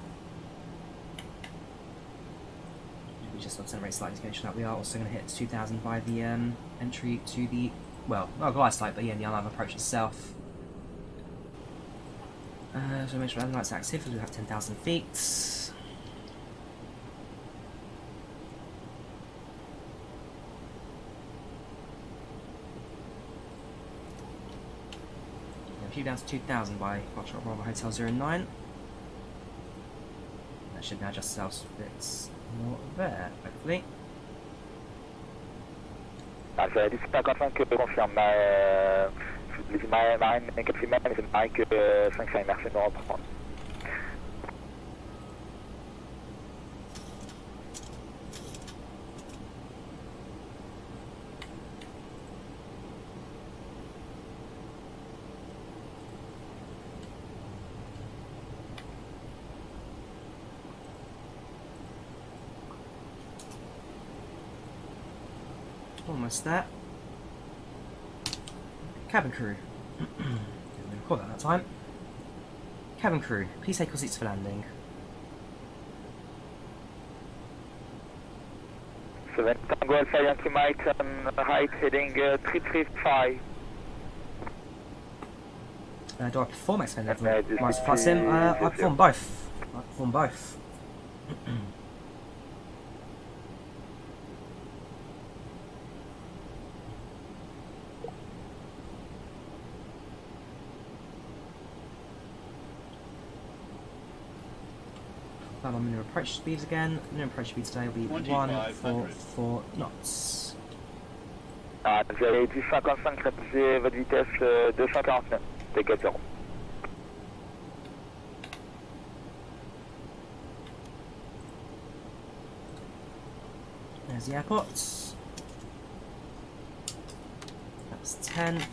We just accelerate slightly to make sure that we are also going to hit 2,000 by the entry to the, well, not glide site, but yeah, the unlive approach itself. So make sure that light's active because we have 10,000 feet. We're down to 2,000 by Rochelle Bravo Hotel 09. That should now adjust ourselves a bit more there, hopefully. Ah, j'ai 1055 confirme. Les marines capitaine, mais c'est pareil que 55, merci de nous reprendre. Almost there. Cabin crew. Didn't record that time. Cabin crew, please take your seats for landing. 7 Tango Alpha Yankee Mike on height heading 335. Do I perform X-Men level? Nice flight sim. I perform both. I perform both. On minimum approach speeds again. Minimum approach speed today will be 144 knots. Ah, vous avez 1055, réduisez votre vitesse 249, T4 0. There's the airport. That's 10.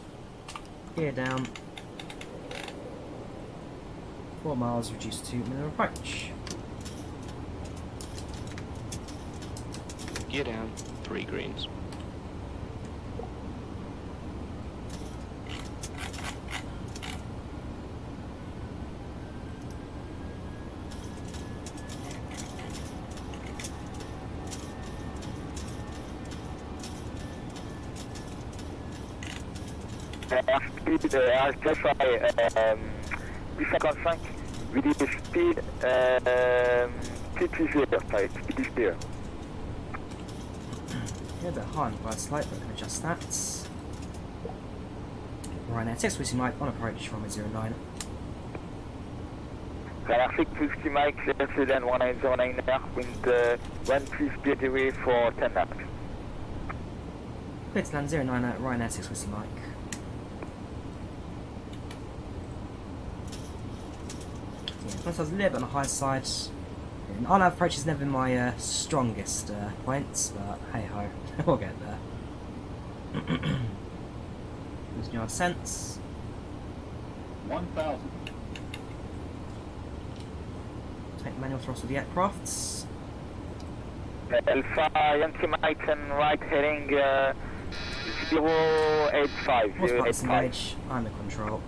Gear down. 4 miles reduced to minimum approach. Gear down, 3 greens. Speed, just 1055, with the speed, TT0, sorry, TT0. Yeah, a bit high on the first slight, but I can adjust that. Ryanair 6 Mike on approach from 09. Ryanair 6 Mike, Sedan 1909 air, wind 150 degree for 10 knots. Clear to land 09 at Ryanair 6 Mike. Yeah, plus I was a little bit on the high side. On approach has never been my strongest points, but hey ho, we'll get there. Losing yard sense. 1,000. Take manual throttle of the aircrafts. Alpha Yankee Mike and right heading 085. Force buttons engage, I'm in control.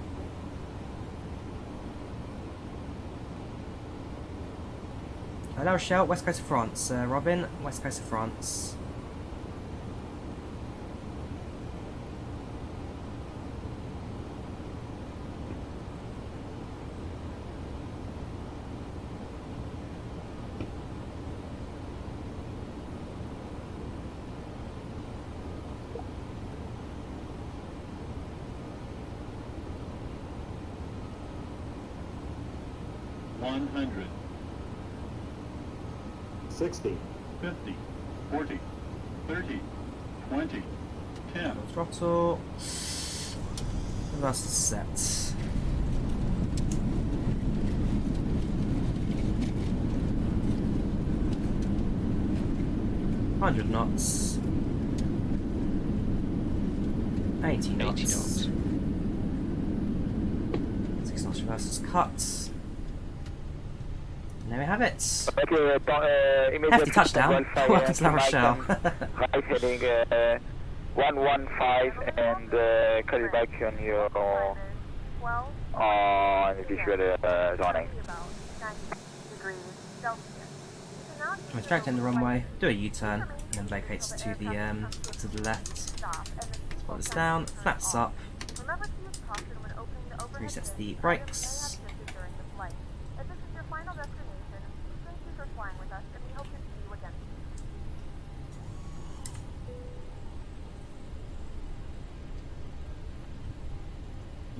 La Rochelle, west coast of France. Robin, west coast of France. $100. 60, 50, 40, 30, 20, 10. Throttle. Reverse set. $100 knots. 80 knots. 80 knots. 6 knots reverse cut. And there we have it. Okay, Hefty touchdown. Welcome to La Rochelle. Right heading 115 and call you back on your visual zoning. It's dragged in the runway, do a U-turn, and then vacates to the left. Spot this down, flaps up, resets the brakes.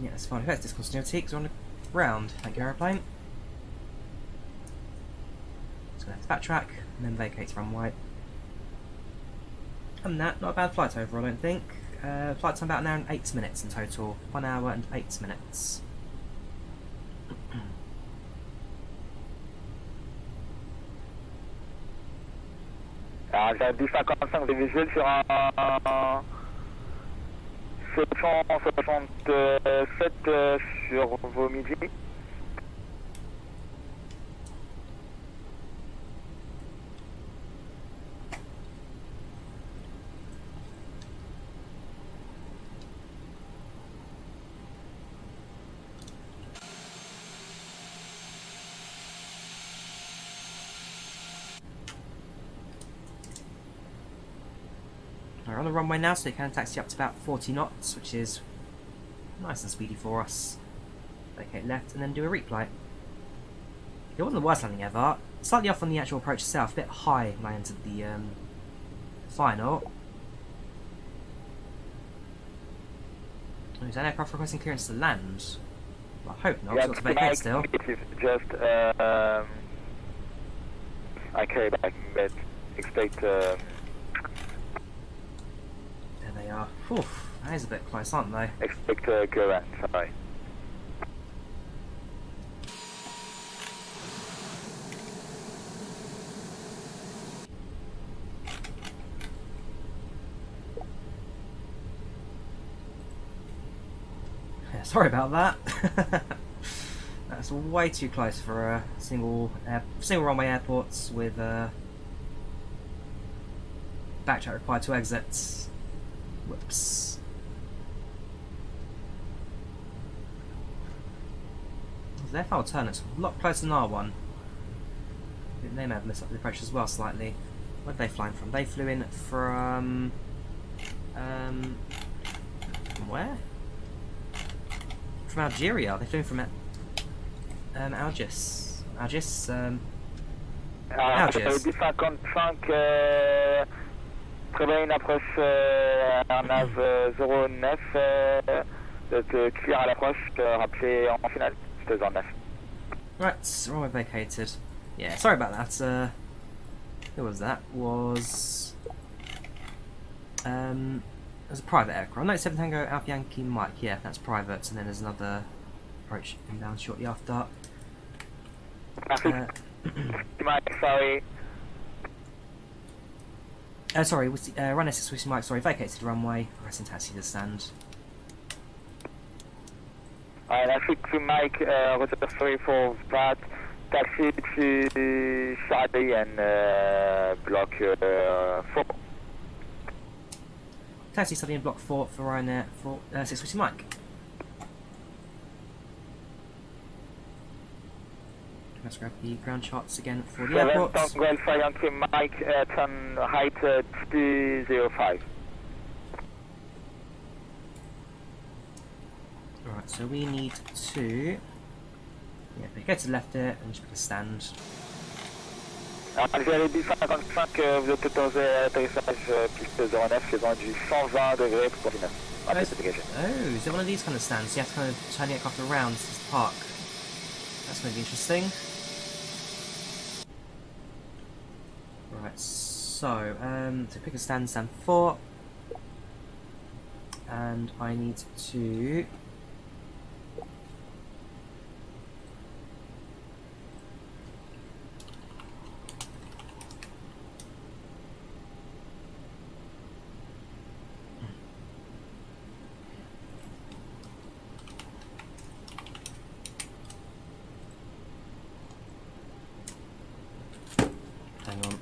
Yeah, it's fine. That's discontinuity because we're on the ground. Thank you, aeroplane. So let's backtrack and then vacate runway. And that, not a bad flight overall, I don't think. Flight time about an hour and 8 minutes in total. 1 hour and 8 minutes. Alors, j'ai du 55 de visuel sur un 767 sur vos midi. We're on the runway now, so we can taxi up to about 40 knots, which is nice and speedy for us. Vacate left and then do a replay. It wasn't the worst landing ever. Slightly off on the actual approach itself, a bit high when I entered the final. Oh, is that aircraft requesting clearance to land? Well, I hope not, Yeah, it's got to vacate still. Just, okay, but expect... There they are. Whew, that is a bit close, aren't they? expect current, sorry. Yeah, sorry about that. That's way too close for a single runway airports with backtrack required to exit. Whoops. Their alternates a lot closer than R1. They may have missed up the approach as well slightly. Where did they fly from? They flew in from where? From Algeria. They flew in from Algis. Algis. Algiers. Du 55, prévoyez une approche nav 09, de te cuire à l'approche, te rappeler en finale, c'était 09. Right, runway vacated. Yeah, sorry about that. Who was that? Was it was a private aircraft. No, 7 Tango Alpha Yankee Mike. Yeah, that's private. And then there's another approach inbound shortly after. Mike, sorry. Sorry, Ryanair 6 Mike. Sorry, vacated runway. Pressing taxi to stand. La suite Mike, retour sorry for that. Taxi to Charlie and block 4. Taxi studying block 4 for Ryanair for 6 Mike. Let's grab the ground charts again for the airport. Tango Alpha Yankee Mike, turn height 205. Alright, so we need to go to the left here and just pick a stand. J'avais dit 55, vous êtes autorisé à atterrissage piste 09, faisant du 120 degrés pour 19. Oh, is it one of these kind of stands? You have to kind of turn the aircraft around to park. That's going to be interesting. Right, so to pick a stand 4, and I need to hang on.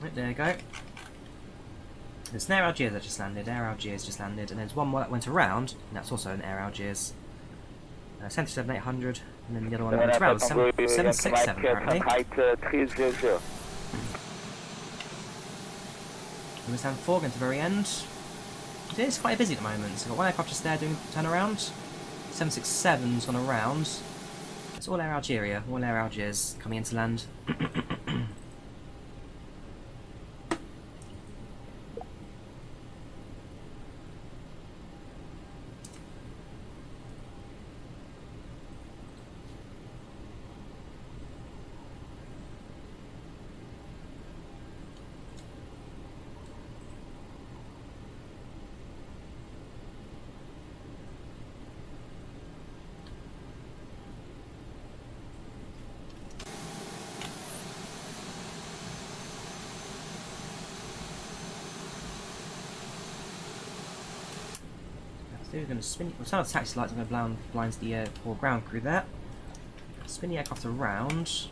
Right, there you go. There's an Air Algiers that just landed, Air Algiers just landed, and there's one more that went around, and that's also an Air Algiers. 77800, and then the other one that went around, 767 apparently. Height 300. We stand 4 going to the very end. It is quite busy at the moment, so we've got one aircraft just there doing turnaround. 767's gone around. It's all Air Algeria, all Air Algiers coming into land. do, we're going to spin. We'll turn off the taxi lights. I'm going to blind the poor ground crew there. Spin the aircraft around. So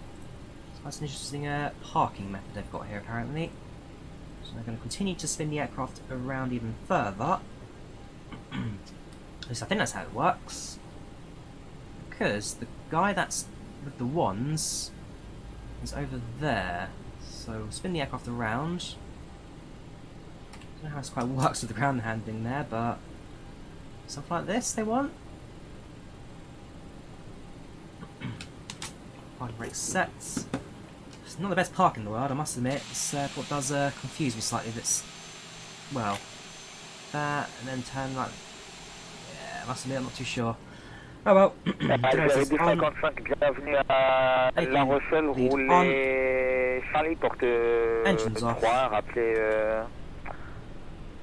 that's an interesting parking method they've got here apparently. So they're going to continue to spin the aircraft around even further. At least I think that's how it works. Because the guy that's with the wands is over there. So we'll spin the aircraft around. I don't know how this quite works with the ground handling there, but stuff like this they want. Parking brake sets. It's not the best park in the world, I must admit. This airport does confuse me slightly if it's, well, that and then turn like, yeah, I must admit I'm not too sure. Oh well. Bienvenue à La Rochelle, roulez Charlie, porte 3,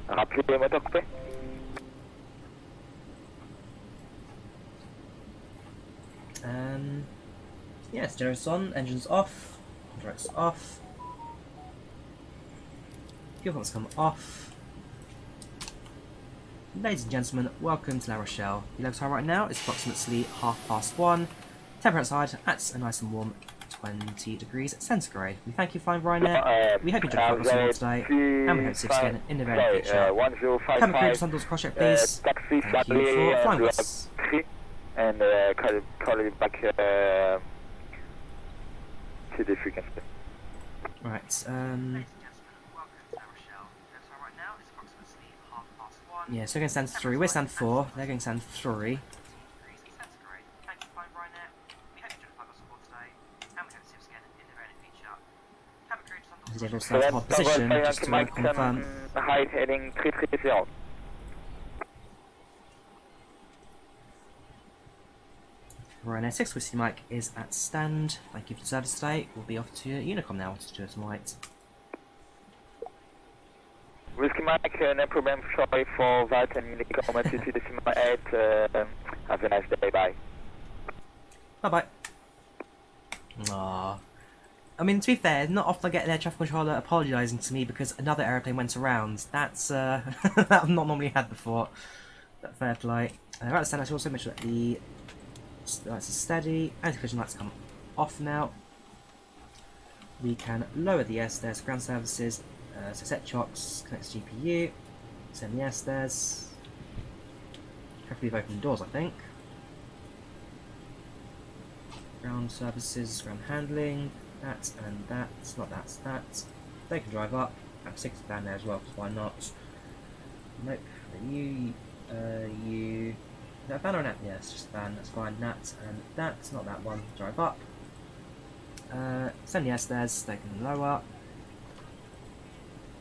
rappelez les moteurs coupés. Yeah, stereo's on, engines off, directs off, fuel pumps come off. Ladies and gentlemen, welcome to La Rochelle. The local time right now is approximately 1:30. Temperature outside at a nice and warm 20 degrees centigrade. We thank you for flying Ryanair. We hope you enjoyed the podcast today, and we hope to see you again in the very future. Come and cross those cross check, please. Thank you for flying with us. And call it back to the frequency. Right, yeah, so they're going to stand 3. We're stand 4. They're going to stand 3. They've all started hot position, just to confirm. Height heading 330. Ryanair 6 Whiskey Mike is at stand. Thank you for the service today. We'll be off to Unicom now to do some white. Whiskey Mike, no problem. Sorry for that. And Unicom at 2.8. Have a nice day. Bye. Bye bye. Aww. I mean, to be fair, not often I get an air traffic controller apologising to me because another aeroplane went around. That's that I've not normally had before. But fair play. Right, stand. I should also make sure that the lights are steady. Anti-collision lights come off now. We can lower the air stairs, ground services, so set chocks, connects GPU, send the air stairs. Hopefully we've opened the doors, I think. Ground services, ground handling, that and that, not that, that. They can drive up. Have 6 down there as well, because why not? Nope. You. Is that a van or a nat? Yeah, it's just a van, that's fine. Nat and that's not that one. Drive up. Send the air stairs, they can lower.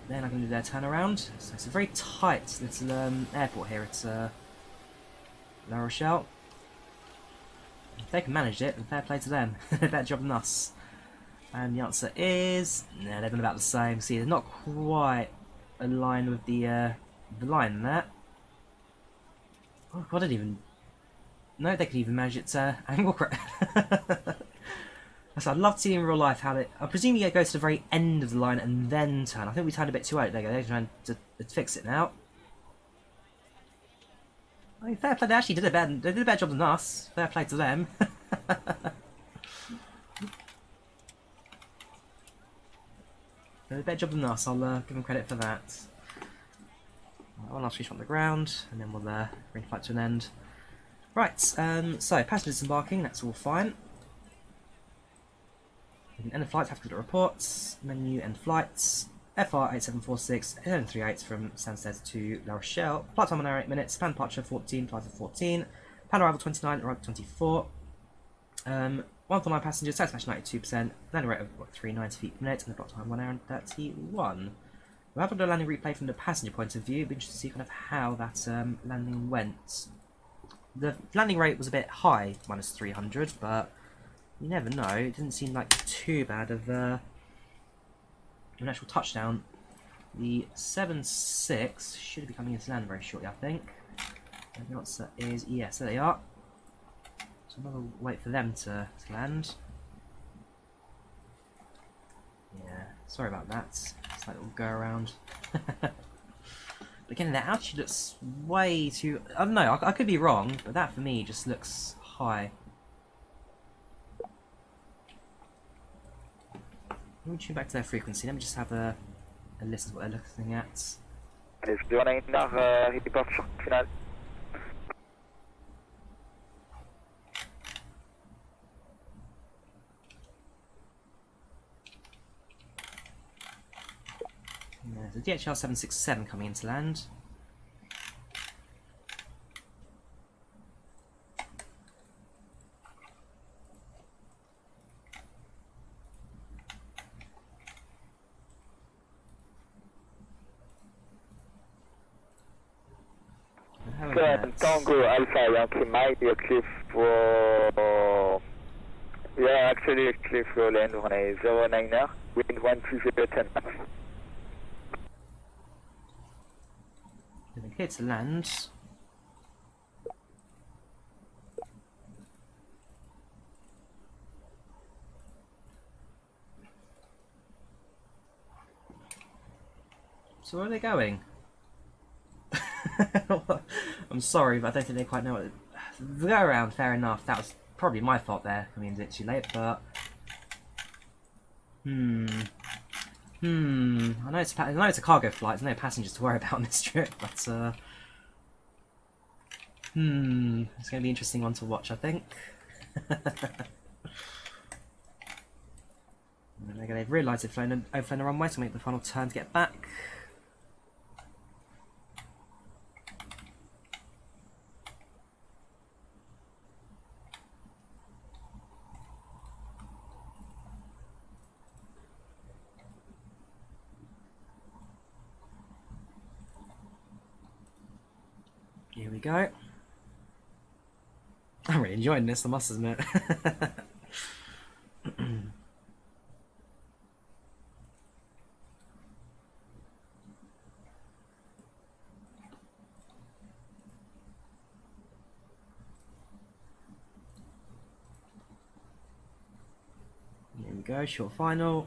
Then I can do their turnaround. So it's a very tight little airport here. It's La Rochelle. If they can manage it, then fair play to them. Better job than us. And the answer is no, they've been about the same. See, they're not quite aligned with the line there. Oh god, I didn't even... No, they could even manage its angle correct. So I'd love to see in real life how they... I presume you go to the very end of the line and then turn. I think we turned a bit too early. There you go, they're trying to fix it now. I mean, fair play, they actually did a better job than us. Fair play to them. They did a better job than us, I'll give them credit for that. One last reach on the ground, and then we'll bring the flight to an end. Right, so passengers disembarking, that's all fine. We can end the flight, have to look at reports, menu, end flights. FR8746, 1138 from Stansted to La Rochelle. Flight time 1 hour 8 minutes, plan departure 14, flight of 14. Plan arrival 29, arrival 24. 149 passengers, satisfaction 92%, landing rate of 390 feet per minute, and the flight time 1 hour and 31. We'll have a landing replay from the passenger point of view. It'll be interesting to see kind of how that landing went. The landing rate was a bit high, minus 300, but you never know. It didn't seem like too bad of an actual touchdown. The 7.6 should be coming into land very shortly, I think. And the answer is yes, there they are. So another wait for them to land. Yeah, sorry about that. It's like a little go around. Again, the altitude looks way too... I don't know, I could be wrong, but that for me just looks high. Let me tune back to their frequency. Let me just have a list of what they're looking at. Ryanair report sur final. There's a DHL 767 coming into land. Tango Alpha Yankee Mike, Cliff for... Yeah, actually Cliff land on a 09er, wind 12010. Here to land. So where are they going? I'm sorry, but I don't think they quite know what... The go around, fair enough. That was probably my fault there, coming in a bit too late, but... I know it's a cargo flight, there's no passengers to worry about on this trip, but it's going to be an interesting one to watch, I think. They've realised they've overflown the runway to make the final turn to get back. Here we go. I'm really enjoying this, I must admit. Here we go, short final.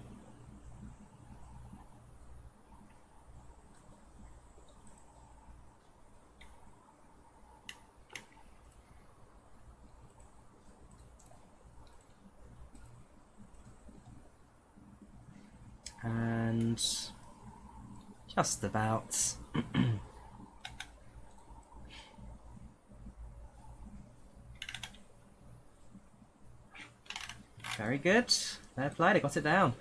And just about. Very good. Fair play, they got it down.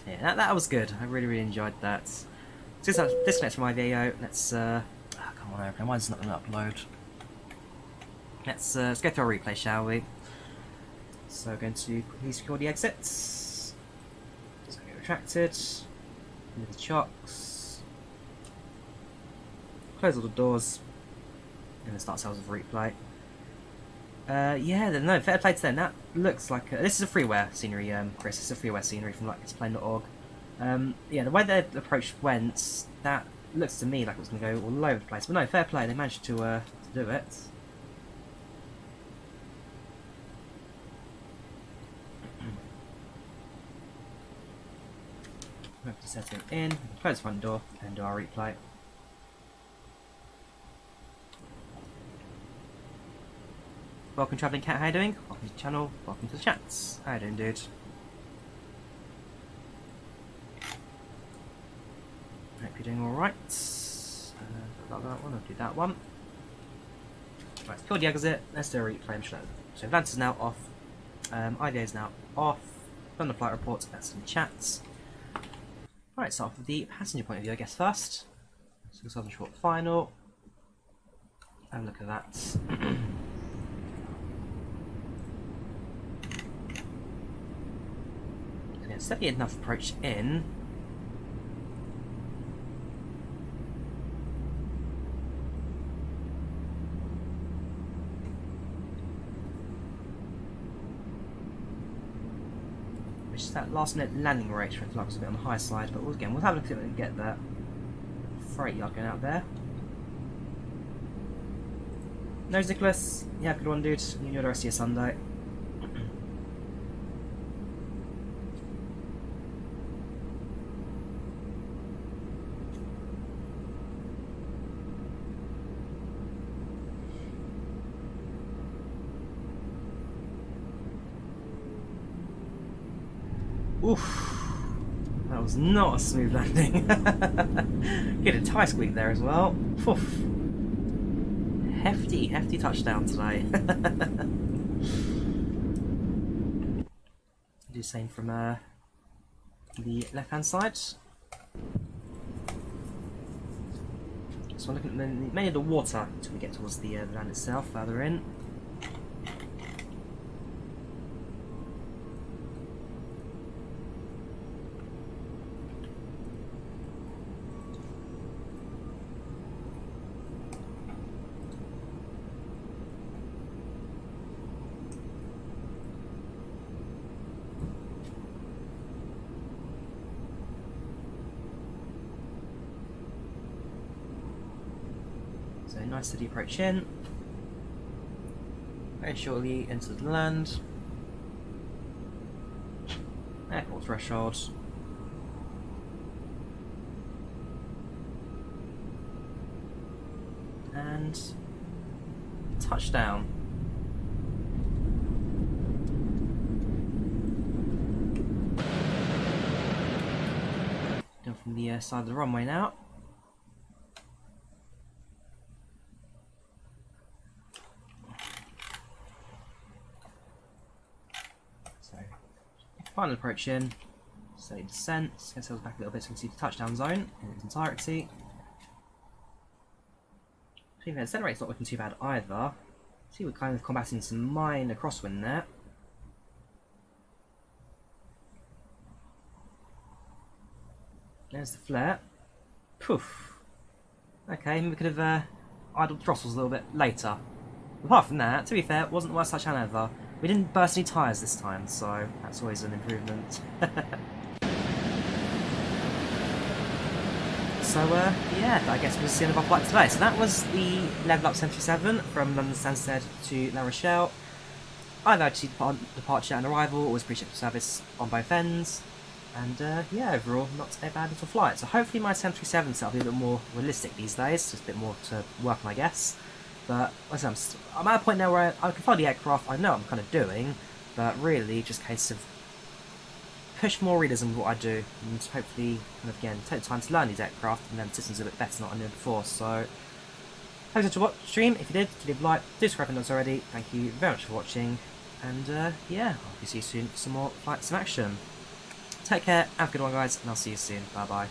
Yeah, that was good. I really enjoyed that. Just disconnect from IVAO. Let's come on, open. Mine's not going to upload. Let's go through our replay, shall we? So we're going to quickly secure the exits. So get retracted. Into the chocks. Close all the doors. And then start ourselves with replay. Yeah, no, fair play to them. That looks like this is a freeware scenery, Chris. It's a freeware scenery from like explain.org. Yeah, the way their approach went, that looks to me like it was going to go all over the place. But no, fair play. They managed to do it. We have to set it in, close the front door, and do our replay. Welcome, Travelling Cat, how you doing? Welcome to the channel, welcome to the chats. How you doing, dude? Hope you're doing alright. That one, I'll do that one. Right, secure the exit, let's do a replay. So Volanta's now off, IVA is now off, done the flight reports, that's some chats. Right, start off with the passenger point of view, I guess, first. So let's have a short final. Have a look at that. Okay, it's definitely enough approach in. Which is that last minute landing rate, which I feel like was a bit on the high side, but again, we'll have a look at it and get that freight yard going out there. No, Nicholas. Yeah, good one, dude. You enjoy the rest of your Sunday. Oof. That was not a smooth landing. Get a tie squeak there as well. Oof. Hefty touchdown today. Do the same from the left-hand side. So I'm looking at mainly the water until we get towards the land itself, further in. So nice steady approach in. Very shortly into the land. Airport threshold. And touchdown. Down from the side of the runway now. Final approach in, steady descent, get ourselves back a little bit so we can see the touchdown zone in its entirety. The descent rate's not looking too bad either. See, we're kind of combating some minor crosswind there. There's the flare. Poof. Okay, we could have idled throttles a little bit later. Apart from that, to be fair, it wasn't the worst touchdown ever. We didn't burst any tyres this time, so that's always an improvement. So, yeah, I guess we'll see the end of our flight today. So that was the LevelUp 737 from London Stansted to La Rochelle. I've actually departure and arrival, always appreciate the service on both ends. And, yeah, overall, not a bad little flight. So hopefully my 737 set will be a bit more realistic these days, just a bit more to work on, I guess. But like I said, I'm at a point now where I can fly the aircraft, I know what I'm kind of doing, but really just a case of push more realism with what I do, and hopefully, kind of again, take the time to learn these aircraft, and then the system's a bit better than what I knew before. So, hope you enjoyed the stream. If you did, leave a like, do subscribe if not already. Thank you very much for watching, and yeah, I'll see you soon for some more flight sim action. Take care, have a good one, guys, and I'll see you soon. Bye bye.